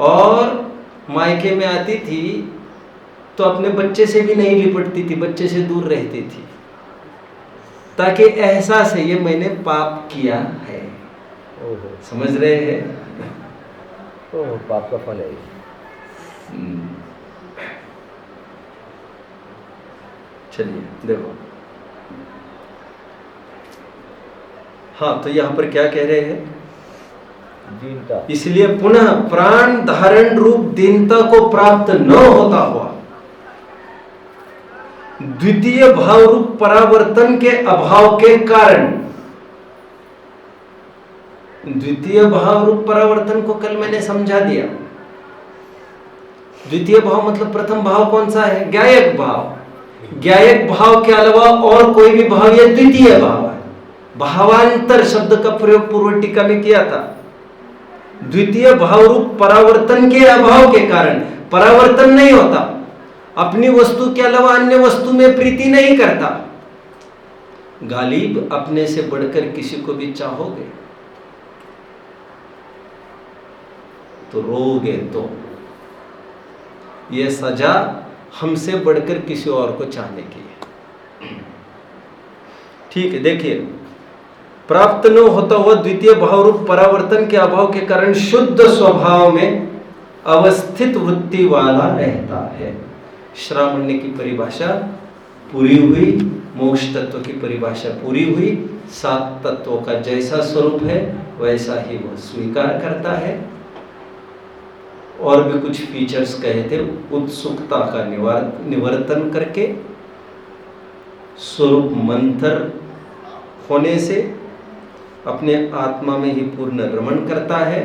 A: और मायके में आती थी तो अपने बच्चे से भी नहीं लिपटती थी, बच्चे से दूर रहती थी, ताकि एहसास है ये मैंने पाप किया है। समझ रहे हैं?
B: पाप का फल है।
A: चलिए देखो, हाँ, तो यहाँ पर क्या कह रहे हैं?
B: दीनता।
A: इसलिए पुनः प्राण धारण रूप दीनता को प्राप्त न होता हुआ द्वितीय भाव रूप परावर्तन के अभाव के कारण, द्वितीय भाव रूप परावर्तन को कल मैंने समझा दिया। द्वितीय भाव मतलब प्रथम भाव कौन सा है? ज्ञायक भाव। ज्ञायक भाव के अलावा और कोई भी भाव ये द्वितीय भाव है। भावांतर शब्द का प्रयोग पूर्व टीका में किया था। द्वितीय भाव रूप परावर्तन के अभाव के कारण परावर्तन नहीं होता, अपनी वस्तु के अलावा अन्य वस्तु में प्रीति नहीं करता। गालिब अपने से बढ़कर किसी को भी चाहोगे, तो रोगे तो ये सजा हमसे बढ़कर किसी और को चाहने की है। ठीक है, देखिए, प्राप्त न होता हुआ द्वितीय भाव रूप परावर्तन के अभाव के कारण शुद्ध स्वभाव में अवस्थित वृत्ति वाला रहता है। श्रावण्य की परिभाषा पूरी हुई, मोक्ष तत्व की परिभाषा पूरी हुई। 7 तत्वों का जैसा स्वरूप है वैसा ही वह स्वीकार करता है। और भी कुछ फीचर्स कहे थे, उत्सुकता का निवर्तन करके, स्वरूप मंथर होने से अपने आत्मा में ही पूर्ण रमण करता है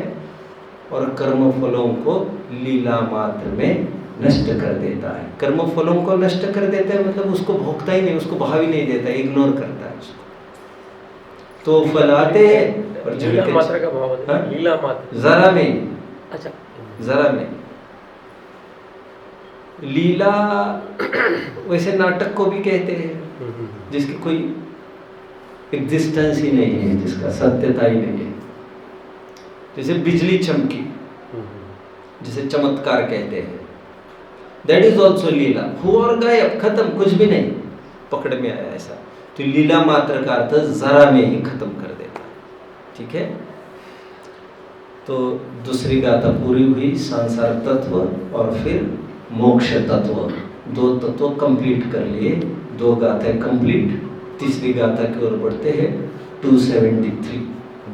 A: और कर्म फलों को लीला मात्र में नष्ट कर देता है। कर्म फलों को नष्ट कर देता है मतलब उसको भोगता ही नहीं, उसको भाव ही नहीं देता, इग्नोर करता है उसको। तो फल आते हैं और
C: लीला मात्रा का भाव होता है, लीला मात्र
A: जरा में,
C: अच्छा
A: जरा में लीला वैसे नाटक को भी कहते हैं जिसकी कोई एग्जिस्टेंस ही नहीं है, जिसका सत्यता ही नहीं है। जैसे बिजली चमकी, जिसे चमत्कार कहते हैं, दैट इज ऑल्सो लीला। हुआ और गायब, खत्म, कुछ भी नहीं पकड़ में आया ऐसा। तो लीला मात्र का अर्थ जरा में ही खत्म कर देता। ठीक है, तो दूसरी गाथा पूरी हुई, संसार तत्व और फिर मोक्ष तत्व। 2 तत्व कंप्लीट कर लिए, 2 गाथा कंप्लीट। तीसरी गाथा की ओर बढ़ते हैं, 273।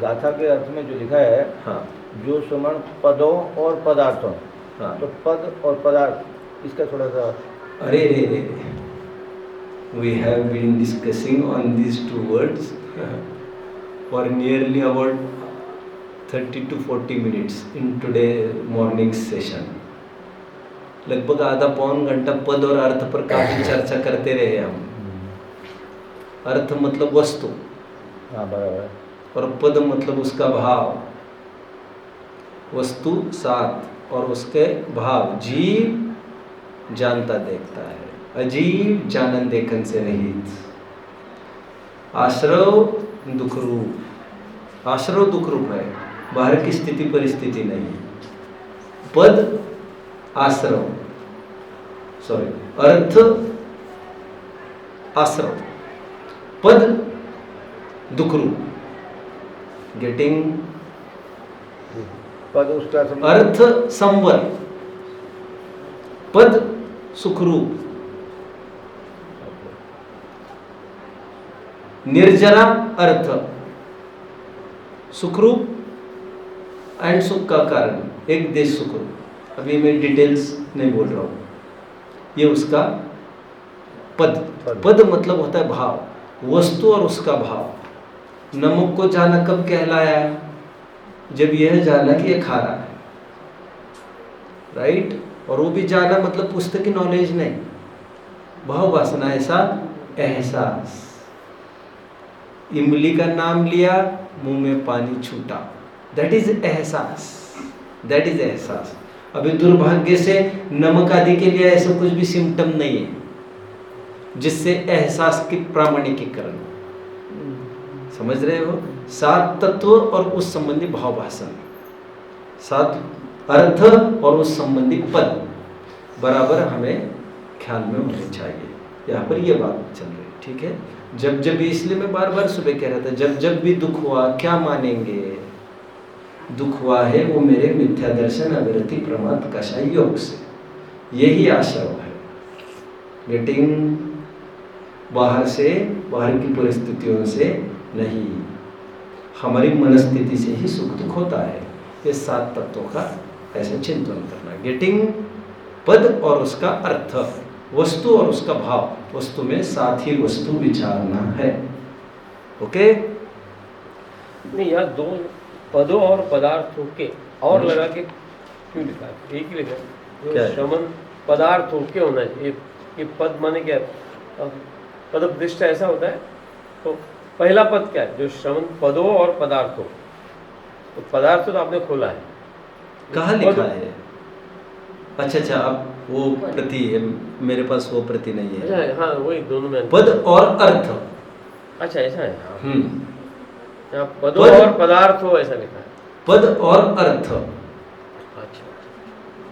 B: गाथा के अर्थ में जो लिखा है,
A: हाँ
B: जो श्रवण पदों और पदार्थों,
A: हाँ,
B: तो पद और पदार्थ, इसका थोड़ा सा
A: अरे रे रे, we have been discussing on these 2 words for nearly about 30 to 40 minutes in today morning session. लगभग आधा पौन घंटा पद और अर्थ पर काफी चर्चा करते रहे हम। अर्थ मतलब वस्तु,
B: हाँ बराबर है,
A: और पद मतलब उसका भाव। वस्तु 7 और उसके भाव। जीव जानता देखता है, अजीब जानन देखन से रहित। आश्रव दुख रूप, आश्रव दुख रूप है, बाहर की स्थिति परिस्थिति नहीं। पद आश्रव, सॉरी, अर्थ आश्रव, पद दुख रूप। गेटिंग?
B: पद उसका
A: अर्थ संवर, पद सुखरूप। निर्जरा अर्थ, सुखरूप एंड सुख का कारण, एक देश सुखरूप। अभी मैं डिटेल्स नहीं बोल रहा हूँ, ये उसका पद। पद मतलब होता है भाव, वस्तु और उसका भाव। नमक को जाना कब कहलाया? जब यह जाना कि यह खारा है, राइट? और वो भी जाना मतलब पुस्तकी नॉलेज नहीं, भाव वासना, ऐसा एहसास। इमली का नाम लिया, मुंह में पानी छूटा, दैट इज एहसास, दैट इज एहसास। अभी दुर्भाग्य से नमक आदि के लिए ऐसा कुछ भी सिम्टम नहीं है जिससे एहसास की प्रामाणिकीकरण। समझ रहे हो? 7 तत्व और उस संबंधी भाव भाषण, 7 अर्थ और उस संबंधी पद बराबर हमें ख्याल में होने चाहिए। यहाँ पर ये बात चल रही है, ठीक है? जब जब भी, इसलिए मैं बार बार सुबह कह रहा था, जब जब भी दुख हुआ क्या मानेंगे? दुख हुआ है वो मेरे मिथ्या दर्शन अविरति प्रमाद कषाय योग से, यही आश्रव है। गेटिंग? बाहर से, बाहर की परिस्थितियों से नहीं, हमारी मनस्थिति से ही सुख दुख होता है। ये 7 तत्वों का ऐसे चिंतन करना। गेटिंग? पद और उसका अर्थ, वस्तु और उसका भाव, वस्तु में साथ ही वस्तु विचारना है। ओके?
C: नहीं, यहाँ 2 पदों और पदार्थों के और लगा के क्यों लिखा है? एक ही लिखा है, जो श्रवण पदार्थों के होना चाहिए। ये पद माने क्या है? पदोपदिष्ट ऐसा होता है। तो पहला पद क्या है? जो श्रवण पदों और पदार्थों, तो पदार्थ तो आपने खोला है,
A: कहाँ लिखा है? अच्छा अच्छा, अब वो प्रति है मेरे पास, वो प्रति नहीं है।
C: अच्छा, हाँ वही दोनों में
A: पद और अर्थ।
C: अच्छा ऐसा है, हाँ। यहाँ
A: पद
C: पदों और पदार्थ हो ऐसा लिखा है।
A: पद और अर्थ,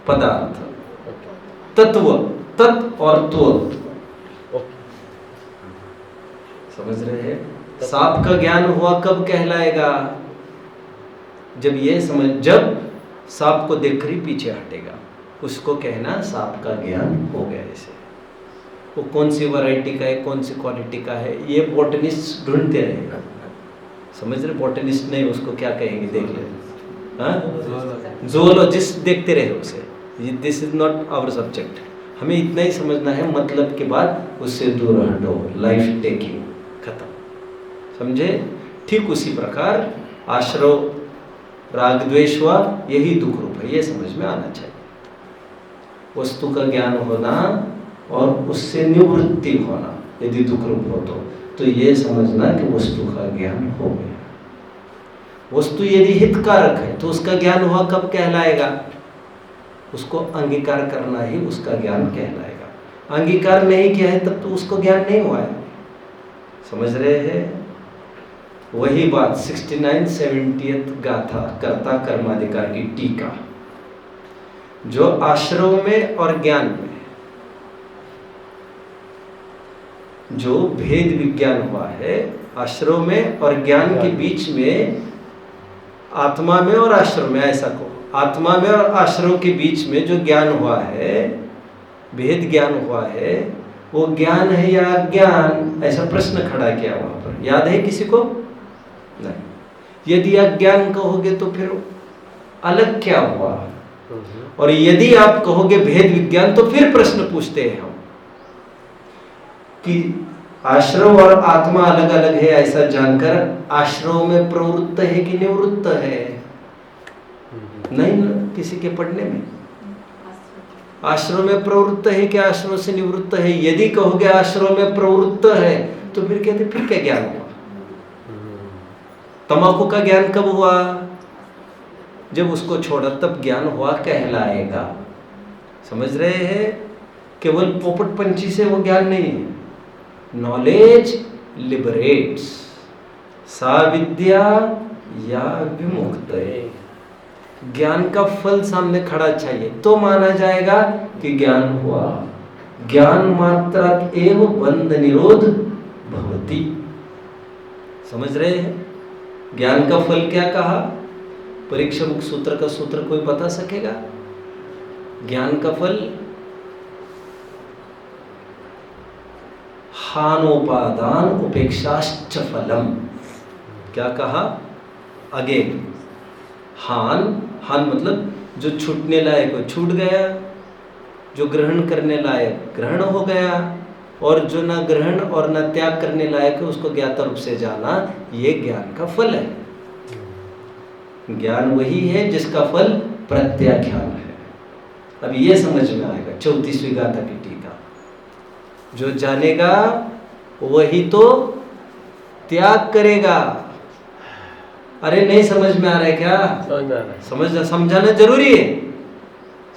A: पदार्थ, तत्व, तत् और त्व।
C: ओके।
A: समझ रहे हैं? सांप का ज्ञान हुआ कब कहलाएगा? जब सांप को देखकर ही पीछे हटेगा, उसको कहना सांप का ज्ञान हो गया। ऐसे वो कौन सी वैरायटी का है, कौन सी क्वालिटी का है, ये बॉटनिस्ट ढूंढते रहेगा। समझ रहे? बॉटनिस्ट नहीं, उसको क्या कहेंगे देख ले, ज़ूलॉजिस्ट देखते रहे उसे। This is not our subject. हमें इतना ही समझना है, मतलब के बाद उससे दूर हटो, लाइफ टेकिंग खत्म। समझे? ठीक उसी प्रकार आश्रव, राग द्वेष हुआ, यही दुख रूप है, ये समझ में आना चाहिए। वस्तु का ज्ञान होना और उससे निवृत्ति होना, यदि दुख रूप हो तो ये समझना कि वस्तु का ज्ञान हो गया। वस्तु यदि हितकारक है तो उसका ज्ञान हुआ कब कहलाएगा? उसको अंगीकार करना ही उसका ज्ञान कहलाएगा। अंगीकार नहीं किया है तब तो उसको ज्ञान नहीं हुआ है। समझ रहे हैं? वही बात 69-70 गाथा कर्ता कर्माधिकार की टीका, जो आश्रव में और ज्ञान में जो भेद विज्ञान हुआ है, आश्रव में और ज्ञान के बीच में, आत्मा में और आश्रव में, ऐसा को आत्मा में और आश्रव के बीच में जो ज्ञान हुआ है, भेद ज्ञान हुआ है, वो ज्ञान है या अज्ञान? ऐसा प्रश्न खड़ा किया वहां पर, याद है किसी को? नहीं। यदि अज्ञान कहोगे तो फिर अलग क्या हुआ? और यदि आप कहोगे भेद विज्ञान, तो फिर प्रश्न पूछते हैं हम कि आश्रव और आत्मा अलग अलग है, ऐसा जानकर आश्रव में प्रवृत्त है कि निवृत्त है? नहीं ना, किसी के पढ़ने में आश्रव में प्रवृत्त है कि आश्रव से निवृत्त है? यदि कहोगे आश्रव में प्रवृत्त है तो फिर कहते फिर क्या ज्ञान हुआ? तंबाकू का ज्ञान कब हुआ? जब उसको छोड़ा तब ज्ञान हुआ कहलाएगा। समझ रहे हैं? केवल पोपट पंछी से वो ज्ञान नहीं है। नॉलेज लिबरेट्स, सा विद्या या विमुक्तये। ज्ञान का फल सामने खड़ा चाहिए तो माना जाएगा कि ज्ञान हुआ। ज्ञान मात्रात एव बंध निरोध भवति। समझ रहे हैं? ज्ञान का फल क्या कहा? परीक्षा मुख सूत्र का सूत्र कोई बता सकेगा? ज्ञान का फल हानोपादान उपेक्षाश्च फलम। क्या कहा? अगेन हान मतलब जो छूटने लायक हो छूट गया, जो ग्रहण करने लायक ग्रहण हो गया, और जो ना ग्रहण और ना त्याग करने लायक है उसको ज्ञाता रूप से जाना, ये ज्ञान का फल है। ज्ञान वही है जिसका फल प्रत्याख्यान है। अब ये समझ में आएगा 34वीं गाथा की टीका। जो जानेगा वही तो त्याग करेगा। अरे नहीं समझ में आ रहा है क्या?
C: समझ में आ रहा है।
A: समझाना जरूरी है।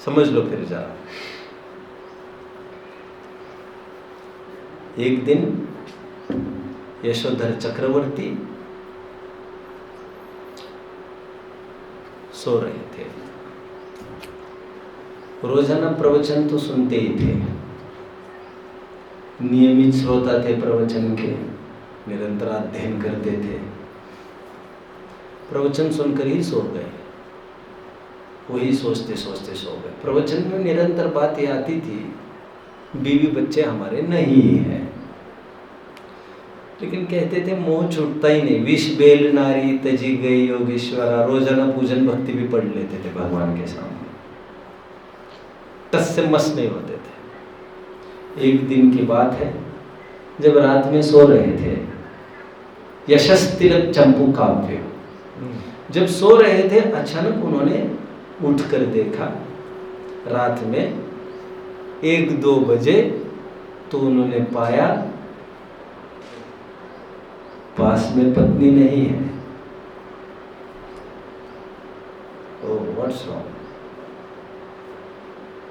A: समझ लो फिर जा। एक दिन यशोधर चक्रवर्ती सो रहे थे। रोजाना प्रवचन तो सुनते ही थे, नियमित श्रोता थे प्रवचन के, निरंतर अध्ययन करते थे। प्रवचन सुनकर ही सो गए, वही सोचते सोचते सो गए। प्रवचन में निरंतर बात ये आती थी, बीवी बच्चे हमारे नहीं हैं, लेकिन कहते थे मोह छूटता ही नहीं। विष बेल नारी तजी गई योगेश्वरा। रोजाना पूजन भक्ति भी पढ़ लेते थे भगवान के सामने, टस से मस नहीं होते थे। एक दिन की बात है, जब रात में सो रहे थे, यशस्तिलक चंपू काव्य, जब सो रहे थे अचानक उन्होंने उठकर देखा रात में 1-2 बजे, तो उन्होंने पाया पास में पत्नी नहीं है। ओह व्हाट्स रॉन्ग।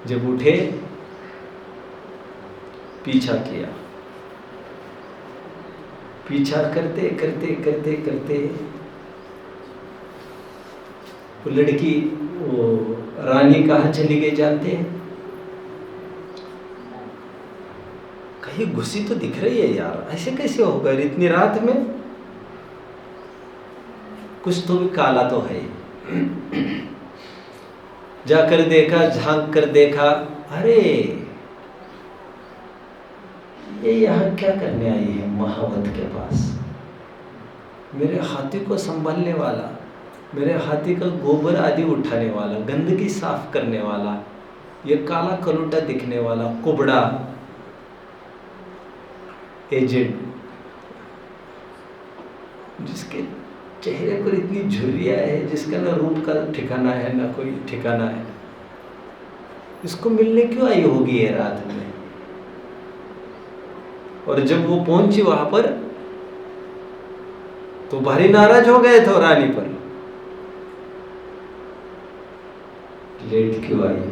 A: जब उठे पीछा किया, पीछा करते करते करते करते वो लड़की वो रानी कहाँ चली गई जानते हैं? कहीं घुसी तो दिख रही है यार, ऐसे कैसे होगा इतनी रात में? कुछ तो भी काला तो है। जाकर देखा, झांक कर देखा, अरे ये यहाँ क्या करने आई है महावत के पास? मेरे हाथी को संभालने वाला, मेरे हाथी का गोबर आदि उठाने वाला, गंदगी साफ करने वाला, ये काला कलूटा दिखने वाला कुबड़ा एजेंट, जिसके चेहरे पर इतनी झुर्रियाँ है, जिसका ना रूप का ठिकाना है ना कोई ठिकाना है, इसको मिलने क्यों आई होगी ये रात में? और जब वो पहुंची वहां पर तो भारी नाराज हो गए थे रानी पर। लेट क्यों आई?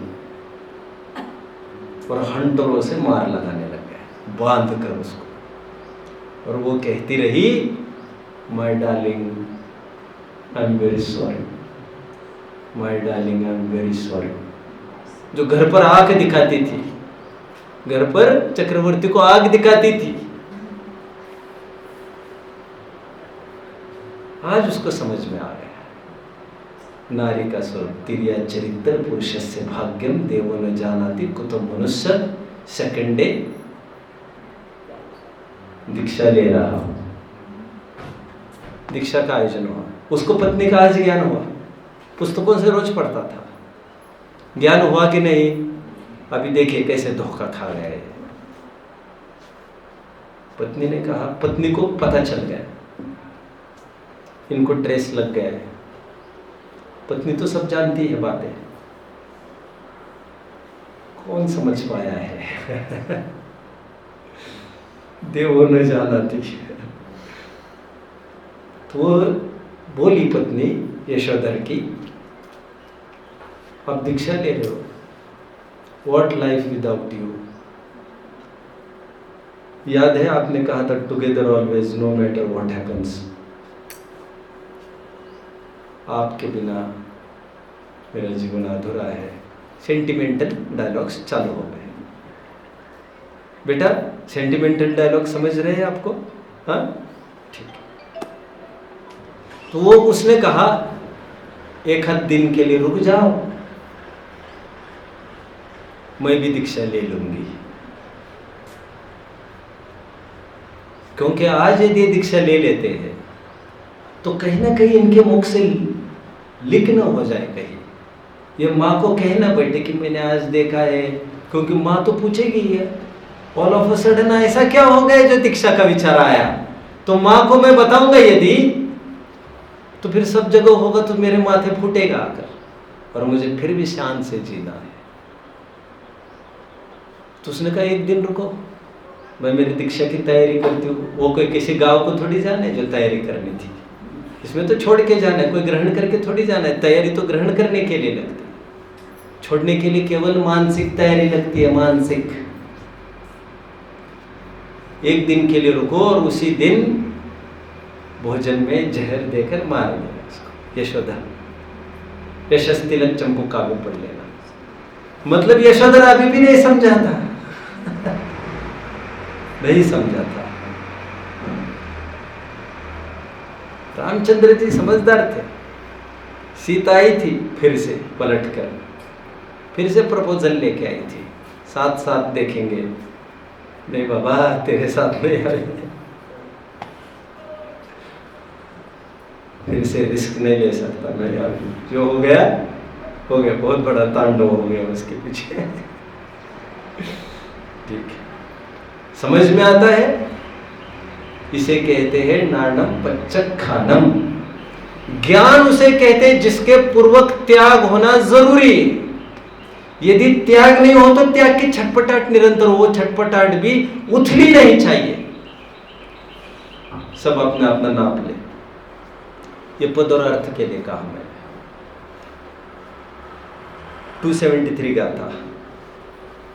A: और हंटरों से मार लगाने लग गए बांध कर उसको। और वो कहती रही, my darling I am very sorry, my darling I am very sorry. जो घर पर आंख दिखाती थी, घर पर चक्रवर्ती को आग दिखाती थी, आज उसको समझ में आ गया। नारी का स्वरूप तिरिया चरित्र पुरुषस्य भाग्यम देवो न जानाति कुतो मनुष्य। सेकंड डे दीक्षा ले रहा हूं, दीक्षा का आयोजन हुआ, उसको पत्नी का आज ज्ञान हुआ। पुस्तकों से रोज पढ़ता था, ज्ञान हुआ कि नहीं? अभी देखिए कैसे धोखा खा गए। पत्नी ने कहा, पत्नी को पता चल गया, इनको ट्रेस लग गया है। पत्नी तो सब जानती है बातें, कौन समझ पाया है? देवो न जानाति। तो वो बोली पत्नी यशोधर की, अब दीक्षा ले लो, व्हाट लाइफ विदाउट यू। याद है आपने कहा था together always no matter what happens. आपके बिना मेरा जीवन अधूरा है। सेंटिमेंटल डायलॉग्स चालू हो गए। बेटा सेंटिमेंटल डायलॉग समझ रहे हैं आपको? हाँ ठीक। तो वो उसने कहा, एक आध दिन के लिए रुक जाओ, मैं भी दीक्षा ले लूंगी। क्योंकि आज यदि दीक्षा ले लेते हैं तो कहीं ना कहीं इनके मुख से लिख न हो जाए कहीं, ये माँ को कहना पड़े कि मैंने आज देखा है, क्योंकि माँ तो पूछेगी है ऑल ऑफ अ सडन ऐसा क्या हो गया जो दीक्षा का विचार आया। तो माँ को मैं बताऊंगा यदि, तो फिर सब जगह होगा तो मेरे माथे फूटेगा आकर, और मुझे फिर भी शान से जीना है। तो उसने कहा एक दिन रुको, मैं मेरी दीक्षा की तैयारी करती हूँ। वो कोई किसी गांव को थोड़ी जाने जो तैयारी करनी थी, इसमें तो छोड़ के जाना है, कोई ग्रहण करके थोड़ी जाना है। तैयारी तो ग्रहण करने के लिए लगती है, छोड़ने के लिए केवल मानसिक तैयारी लगती है, मानसिक। एक दिन के लिए रुको और उसी दिन भोजन में जहर देकर मार देना उसको। यशोदा यशस तिलक चंपू काव्य पढ़ लेना। मतलब यशोधरा अभी भी नहीं समझा था। नहीं समझा था। रामचंद्र जी समझदार थे। सीता आई थी फिर से पलट कर, फिर से प्रपोजल लेके आई थी, साथ साथ देखेंगे। नहीं बाबा तेरे साथ नहीं आई, फिर से रिस्क नहीं ले सकता मैं यार, जो हो गया हो गया, बहुत बड़ा तांडव हो गया उसके पीछे। ठीक है, समझ में आता है। इसे कहते हैं नानम पच्चक खानम। ज्ञान उसे कहते हैं जिसके पूर्वक त्याग होना जरूरी है। यदि त्याग नहीं हो तो त्याग की छटपटाहट निरंतर हो, वो छटपटाहट भी उथली नहीं चाहिए। सब अपना अपना नाप ले। ये पद और अर्थ के लिए कहा मैंने। 273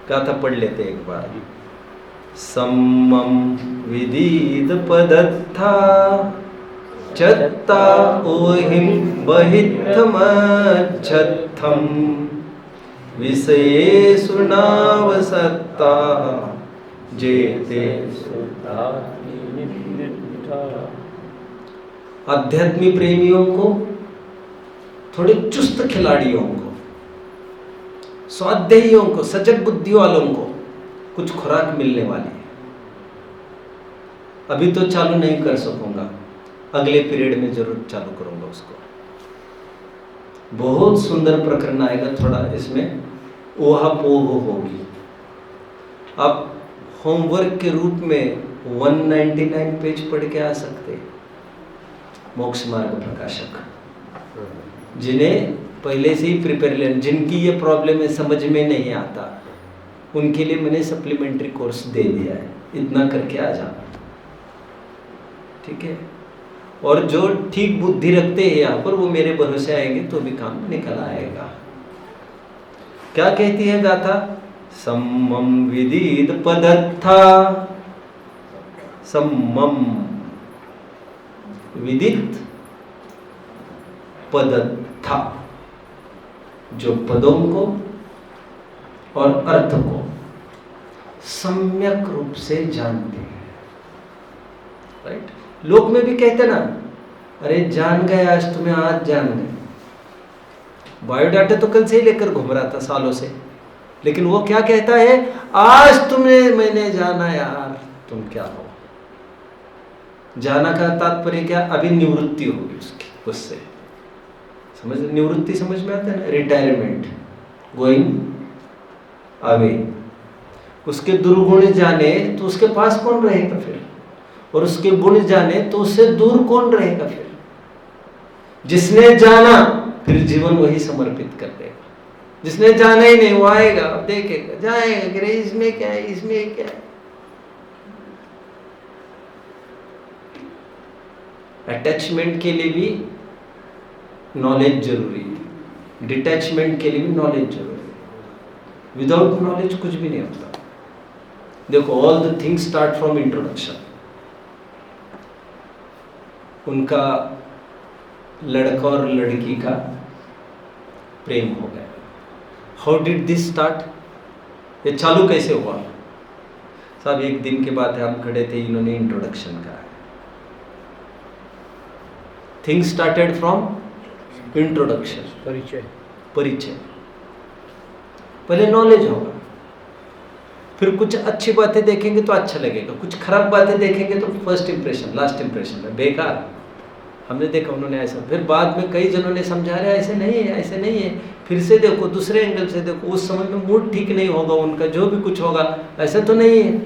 A: गाथा पढ़ लेते एक बार। सम्मम विदित पदत्था चत्ता ओहिम बहित्थमच्छत्थम विषयेषु नावसत्ता जेते। आध्यात्मिक प्रेमियों को, थोड़े चुस्त खिलाड़ियों को, स्वाध्यायियों को, सजग बुद्धि वालों को कुछ खुराक मिलने वाली है। अभी तो चालू नहीं कर सकूंगा, अगले पीरियड में जरूर चालू करूंगा उसको। बहुत सुंदर प्रकरण आएगा, थोड़ा इसमें ऊहापोह होगी। आप होमवर्क के रूप में 199 पेज पढ़ के आ सकते हैं। मोक्ष मार्ग प्रकाशक, जिन्हें पहले से ही प्रिपेयर लेना, जिनकी ये प्रॉब्लम है समझ में नहीं आता, उनके लिए मैंने सप्लीमेंट्री कोर्स दे दिया है, इतना करके आ जाना, ठीक है। और जो ठीक बुद्धि रखते हैं यहाँ पर, वो मेरे भरोसे आएंगे तो भी काम निकल आएगा। क्या कहती है गाथा? सम्मम विदित पदत्था, सम्मम विदित पदत्था, जो पदों को और अर्थ को सम्यक रूप से जानते हैं, राइट। लोक में भी कहते ना, अरे जान गए आज तुम्हें, आज जान गए। बायोडाटा तो कल से ही लेकर घूम रहा था सालों से, लेकिन वो क्या कहता है? आज तुम्हें मैंने जाना यार, तुम क्या हो। जाना का तात्पर्य क्या? अभी निवृत्ति होगी उसकी, उससे समझ, निवृत्ति समझ में आता है ना, रिटायरमेंट, गोइंग अवे। उसके दुर्गुण जाने तो उसके पास कौन रहेगा फिर, और उसके गुण जाने तो उससे दूर कौन रहेगा फिर। जिसने जाना फिर जीवन वही समर्पित कर देगा, जिसने जाना ही नहीं वो आएगा, देखेगा, जाएगा कि इसमें क्या है, इसमें क्या है। अटैचमेंट के लिए भी नॉलेज जरूरी है, डिटैचमेंट के लिए भी नॉलेज जरूरी है। विदाउट नॉलेज कुछ भी नहीं होता। देखो, all the things start from introduction. उनका लड़का और लड़की का प्रेम हो गया। How did this start? ये चालू कैसे हुआ? साहब एक दिन के बाद हम खड़े थे, इन्होंने इंट्रोडक्शन करा। थिंग्स स्टार्टेड फ्रॉम इंट्रोडक्शन,
C: परिचय।
A: परिचय पहले नॉलेज होगा, फिर कुछ अच्छी बातें देखेंगे तो अच्छा लगेगा, कुछ खराब बातें देखेंगे तो फर्स्ट इंप्रेशन लास्ट इंप्रेशन है बेकार। हमने देखा उन्होंने ऐसा, फिर बाद में कई जनों ने समझा रहे ऐसे नहीं है, ऐसे नहीं है, फिर से देखो, दूसरे एंगल से देखो, उस समय में मूड ठीक नहीं होगा उनका, जो भी कुछ होगा ऐसा तो नहीं है।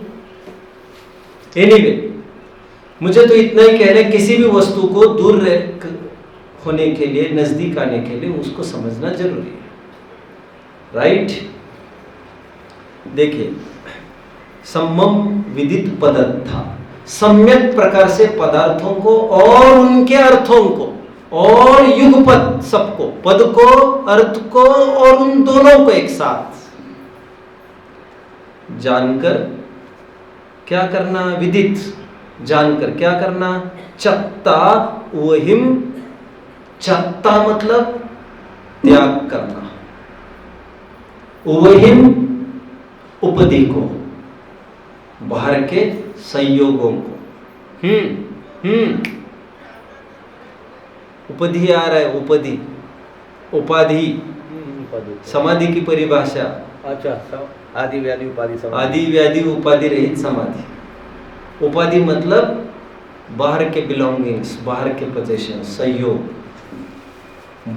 A: एनीवे, मुझे तो इतना ही कहना है, किसी भी वस्तु को दूर होने के लिए, नजदीक आने के लिए उसको समझना जरूरी है, राइट। देखिए, सम्मम विदित पदार्था, सम्यक प्रकार से पदार्थों को और उनके अर्थों को और युगपद सबको, पद को, अर्थ को और उन दोनों को एक साथ जानकर क्या करना? विदित जानकर क्या करना? चत्ता वहिम, चत्ता मतलब त्याग करना, वहिम उपदि को, बाहर के संयोगों को। उपधि आ रहा है, उपधि, उपाधि, समाधि की परिभाषा।
B: अच्छा, आदि व्याधि उपाधि समाधि।
A: आदि व्याधि उपाधि रहित समाधि। उपाधि मतलब बाहर के बिलोंगिंग्स, बाहर के पोजेशन, संयोग।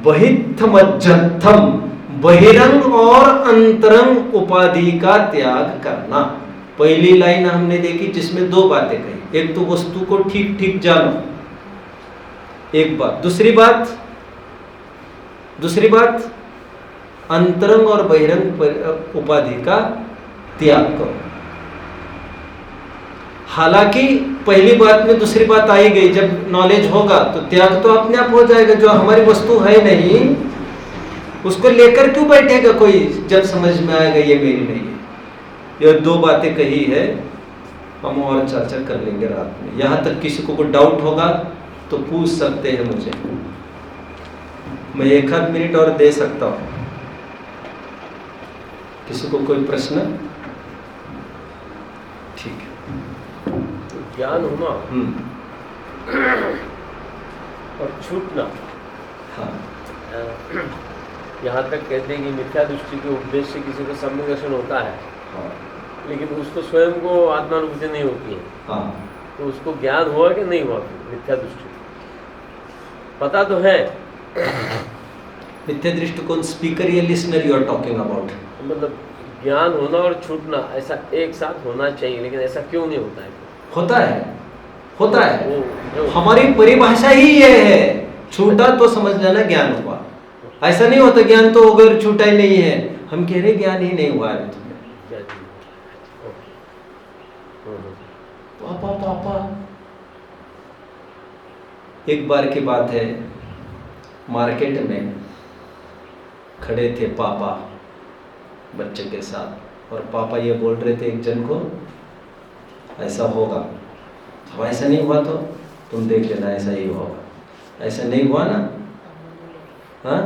A: बहित्थमज्जत्थम, बहिरंग और अंतरंग उपाधि का त्याग करना। पहली लाइन हमने देखी जिसमें दो बातें कही, एक तो वस्तु को ठीक ठीक जानो, एक बात, दूसरी बात अंतरंग और बहिरंग उपाधि का त्याग करो। हालांकि पहली बात में दूसरी बात आई गई, जब नॉलेज होगा तो त्याग तो अपने आप हो जाएगा। जो हमारी वस्तु है नहीं उसको लेकर क्यों बैठेगा कोई, जब समझ में आएगा ये मेरी नहीं है। ये दो बातें कही है, हम और चर्चा कर लेंगे रात में। यहाँ तक किसी को डाउट होगा तो पूछ सकते हैं मुझे, मैं 1 मिनट और दे सकता हूँ। किसी को कोई प्रश्न? ठीक है।
C: तो ज्ञान होना और छूटना,
A: हाँ,
C: यहाँ तक कहते हैं कि मिथ्या दृष्टि के उपदेश से किसी को सम्यक दर्शन होता है,
A: हाँ,
C: लेकिन उसको स्वयं को आत्मानुभूति नहीं होती है,
A: हाँ।
C: तो उसको ज्ञान हुआ कि नहीं हुआ? मिथ्या दृष्टि पता तो है,
A: मिथ्या दृष्टिकोण स्पीकर या listener you are talking about?
C: मतलब ज्ञान होना और छूटना ऐसा एक साथ होना चाहिए, लेकिन ऐसा क्यों नहीं होता है?
A: होता है, होता है।
C: जो
A: हमारी परिभाषा ही ये है, छूटा तो समझ लेना ज्ञान हुआ। ऐसा नहीं होता ज्ञान तो अगर छूटा ही नहीं है, हम कह रहे ज्ञान ही नहीं हुआ है तुम्हें। पापा पापा, एक बार की बात है, मार्केट में खड़े थे पापा बच्चे के साथ, और पापा ये बोल रहे थे एक जन को, ऐसा होगा, अब ऐसा नहीं हुआ तो तुम देख लेना ऐसा ही होगा, ऐसा नहीं हुआ ना, हाँ,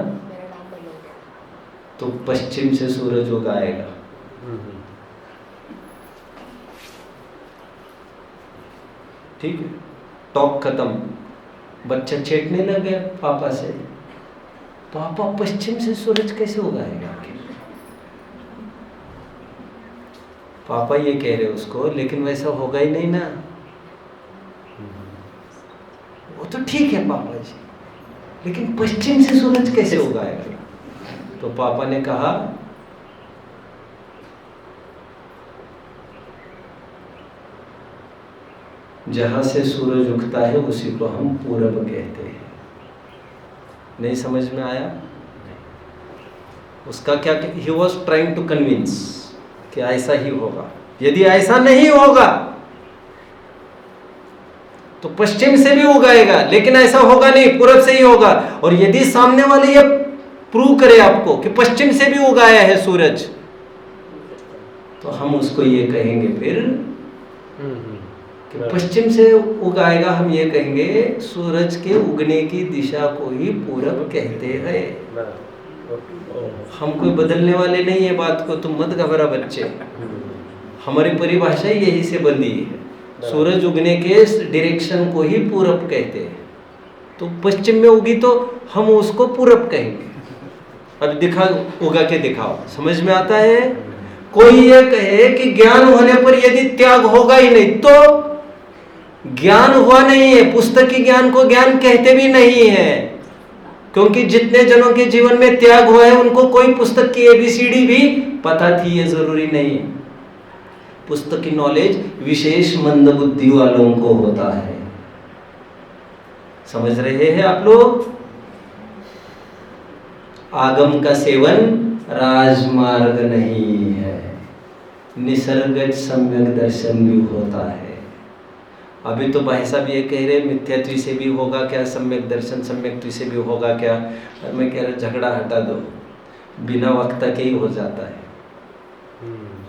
A: तो पश्चिम से सूरज उगाएगा। ठीक है, टॉक खत्म। बच्चा चेटने लग गया पापा से, पापा पश्चिम से सूरज कैसे उगाएगा आखिर? पापा ये कह रहे उसको, लेकिन वैसा होगा ही नहीं ना। वो तो ठीक है पापा जी, लेकिन पश्चिम से सूरज कैसे उगाएगा? तो पापा ने कहा, जहां से सूरज उगता है उसी को हम पूरब कहते हैं। नहीं समझ में आया? उसका क्या, he was trying to convince कि ऐसा ही होगा। यदि ऐसा नहीं होगा तो पश्चिम से भी उगाएगा, लेकिन ऐसा होगा नहीं, पूरब से ही होगा। और यदि सामने वाले ये प्रूव करे आपको कि पश्चिम से भी उगाया है सूरज, तो हम उसको ये कहेंगे फिर कि पश्चिम से उगाएगा, हम ये कहेंगे सूरज के उगने की दिशा को ही पूरब कहते हैं। हम कोई बदलने वाले नहीं है बात को, तुम मत घबरा बच्चे। हमारी परिभाषा यही से बंधी है, सूरज उगने के डायरेक्शन को ही पूरब कहते हैं। तो पश्चिम में उगी तो हम उसको पूरब कहेंगे। अब दिखा, उगा के दिखाओ, समझ में आता है? कोई ये कहे कि ज्ञान होने पर यदि त्याग होगा ही नहीं, तो ज्ञान हुआ नहीं है। पुस्तकी ज्ञान को ज्ञान कहते भी नहीं है, क्योंकि जितने जनों के जीवन में त्याग हुआ है उनको कोई पुस्तक की ABCD भी पता थी, ये जरूरी नहीं है। पुस्तक की नॉलेज विशेष मंद बुद्धि वालों को होता है। समझ रहे हैं आप लोग? आगम का सेवन राजमार्ग नहीं है, निसर्गज सम्यक दर्शन भी होता है। अभी तो भाई साहब ये कह रहे मिथ्यात्व से भी होगा क्या सम्यक दर्शन, सम्यक्त्व से भी होगा क्या? और मैं कह रहा झगड़ा हटा दो, बिना वक्त के ही हो जाता है।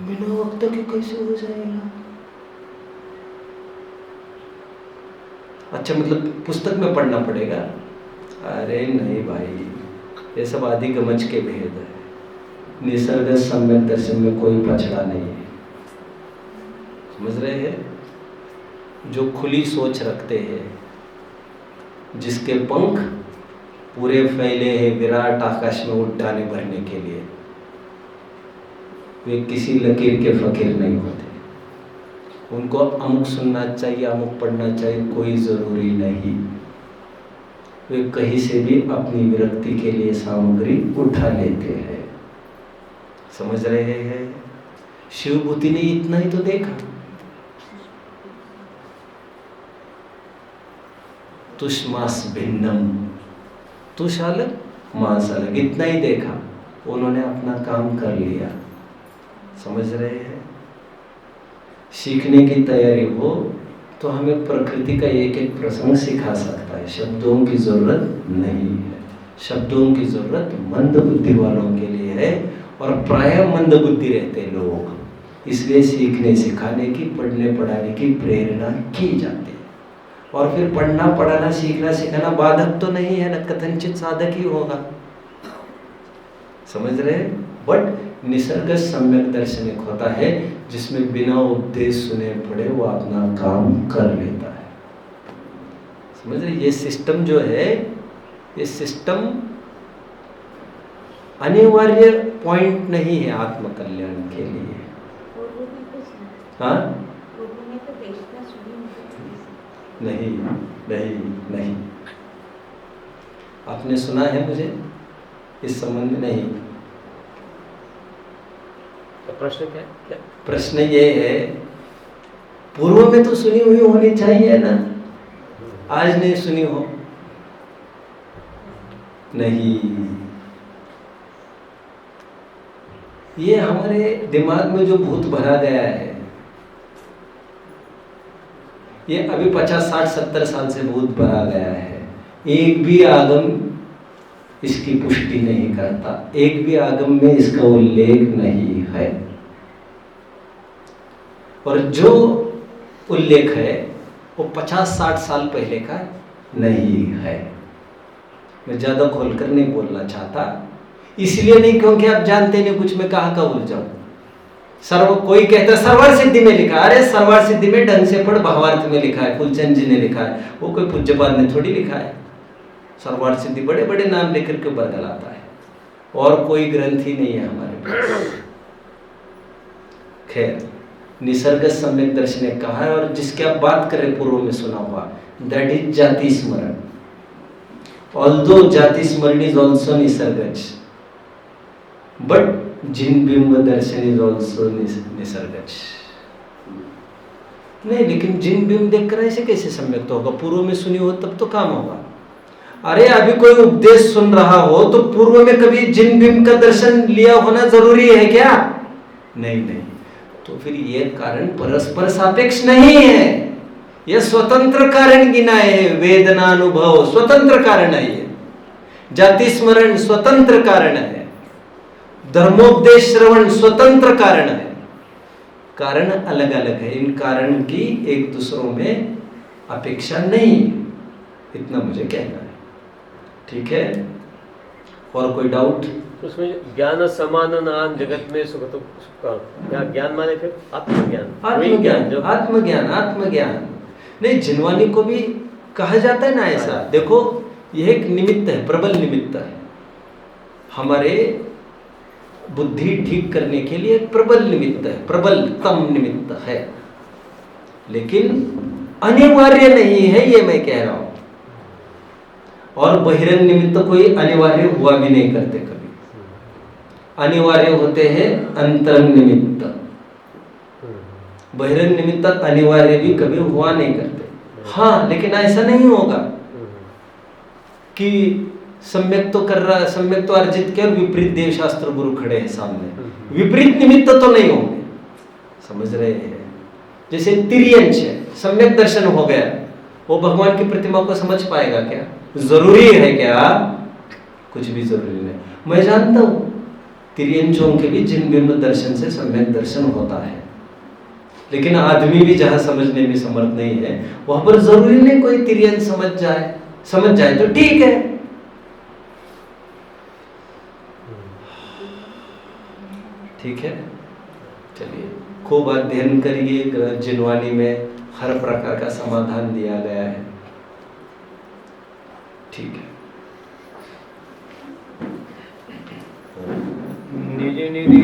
A: बिना वक्त के कैसे हो जाएगा? अच्छा, मतलब पुस्तक में पढ़ना पड़ेगा? अरे नहीं भाई, ये सब आदि गमज के भेद है। निसर्ग सम्यक दर्शन में कोई पछड़ा नहीं है। समझ रहे हैं? जो खुली सोच रखते हैं, जिसके पंख पूरे फैले हैं विराट आकाश में उड़ाने भरने के लिए, वे किसी लकीर के फकीर नहीं होते। उनको अमुक सुनना चाहिए, अमुक पढ़ना चाहिए, कोई ज़रूरी नहीं। वे कहीं से भी अपनी विरक्ति के लिए सामग्री उठा लेते हैं। समझ रहे हैं? शिवभूति ने इतना ही तो देखा। तुष मास भिन्नम, तुष अलग मास अलग, इतना ही देखा, उन्होंने अपना काम कर लिया। समझ रहे हैं? सीखने की तैयारी हो तो हमें प्रकृति का एक एक प्रसंग सिखा सकता है। शब्दों की जरूरत नहीं है। शब्दों की जरूरत मंद बुद्धि वालों के लिए है, और प्रायः मंद बुद्धि रहते लोग, इसलिए सीखने सिखाने की, पढ़ने पढ़ाने की प्रेरणा की जाती है। और फिर पढ़ना पढ़ाना सीखना सिखाना बाधक तो नहीं है ना, कथनचित साधक ही होगा। समझ रहे? बट निसर्ग सम्यक दर्शनिक होता है जिसमें बिना उपदेश सुने पड़े वो अपना काम कर लेता है। समझ रहे? ये सिस्टम जो है, ये सिस्टम अनिवार्य पॉइंट नहीं है आत्मकल्याण के लिए। हाँ, नहीं नहीं नहीं, आपने सुना है मुझे इस संबंध में? नहीं।
C: तो प्रश्न क्या?
A: प्रश्न ये है, पूर्व में तो सुनी हुई होनी चाहिए ना, आज नहीं सुनी हो? नहीं, ये हमारे दिमाग में जो भूत भरा गया है, ये अभी 50, 60, 70 साल से भूत भरा गया है। एक भी आगम इसकी पुष्टि नहीं करता, एक भी आगम में इसका उल्लेख नहीं है। और जो उल्लेख है वो 50-60 साल पहले का नहीं है। मैं ज्यादा खोलकर नहीं बोलना चाहता, इसलिए नहीं क्योंकि आप जानते नहीं कुछ, मैं कहाँ का उलझाऊं। कोई कहता है सरवार सिद्धि में लिखा, अरे सरवार सिद्धि में ढंग से पढ़, भावार्थ में लिखा है, फूलचंद जी ने लिखा है, वो कोई पूज्यपाद ने थोड़ी लिखा है। सरवार सिद्धि बड़े बड़े नाम लेकर के बरगलाता है, और कोई ग्रंथ ही नहीं है हमारे पास। खैर, निसर्ग सम्यक दर्शन ने कहा है, और जिसकी आप बात कर रहे पूर्व में सुना हुआ, दैट इज जाति स्मरण। ऑल्दो जाति स्मरण इज ऑल्सो निसर्गज, बट जिन बिंब दर्शन इज ऑल्सो निसर्गज। नहीं, लेकिन जिन बिंब देखकर ऐसे कैसे सम्यक तो होगा? पूर्व में सुनी हो तब तो काम होगा। अरे अभी कोई उपदेश सुन रहा हो तो पूर्व में कभी जिन बिंब का दर्शन लिया होना जरूरी है क्या? नहीं नहीं। तो फिर ये कारण परस्पर सापेक्ष नहीं है, यह स्वतंत्र कारण गिनाए है। वेदनानुभव स्वतंत्र कारण है, ये जाति स्मरण स्वतंत्र कारण है, धर्मोपदेश श्रवण स्वतंत्र कारण है। कारण अलग अलग है, इन कारण की एक दूसरों में अपेक्षा नहीं, इतना मुझे कहना है। ठीक है, और कोई डाउट?
C: उसमें ज्ञान समाननान जगत में सुख तो क्या ज्ञान माने? फिर आत्मज्ञान,
A: आत्मज्ञान, आत्मज्ञान नहीं, जिनवानी को भी कहा जाता है ना ऐसा। देखो, यह एक निमित्त है, प्रबल निमित्त है, हमारे बुद्धि ठीक करने के लिए एक प्रबल निमित्त है, प्रबलतम निमित्त है, लेकिन अनिवार्य नहीं है, ये मैं कह रहा हूं। और बहिरंग निमित्त कोई अनिवार्य हुआ भी नहीं करते कभी, अनिवार्य होते हैं अंतरंग निमित्त। बहिरंग निमित्त अनिवार्य भी कभी हुआ नहीं करते। हाँ, लेकिन ऐसा नहीं होगा कि सम्यक तो कर रहा, सम्यक तो अर्जित किया, विपरीत देव शास्त्र गुरु खड़े हैं सामने, विपरीत निमित्त तो नहीं होंगे। समझ रहे हैं? जैसे तिर्यंश है, सम्यक दर्शन हो गया, वो भगवान की प्रतिमा को समझ पाएगा क्या? जरूरी है क्या? कुछ भी जरूरी नहीं। मैं जानता हूं तिर्यंशों के भी जिन बिंब दर्शन से सम्यक दर्शन होता है, लेकिन आदमी भी जहां समझने में समर्थ नहीं है, वहां पर जरूरी नहीं कोई तिर्यंश समझ जाए तो ठीक है। ठीक है, चलिए, खूब अध्ययन करिए। जिनवानी में हर प्रकार का समाधान दिया गया है। ठीक है।
B: निज निधि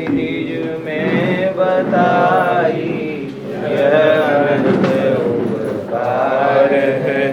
B: निज में बताई, यह अनंत उपकार है।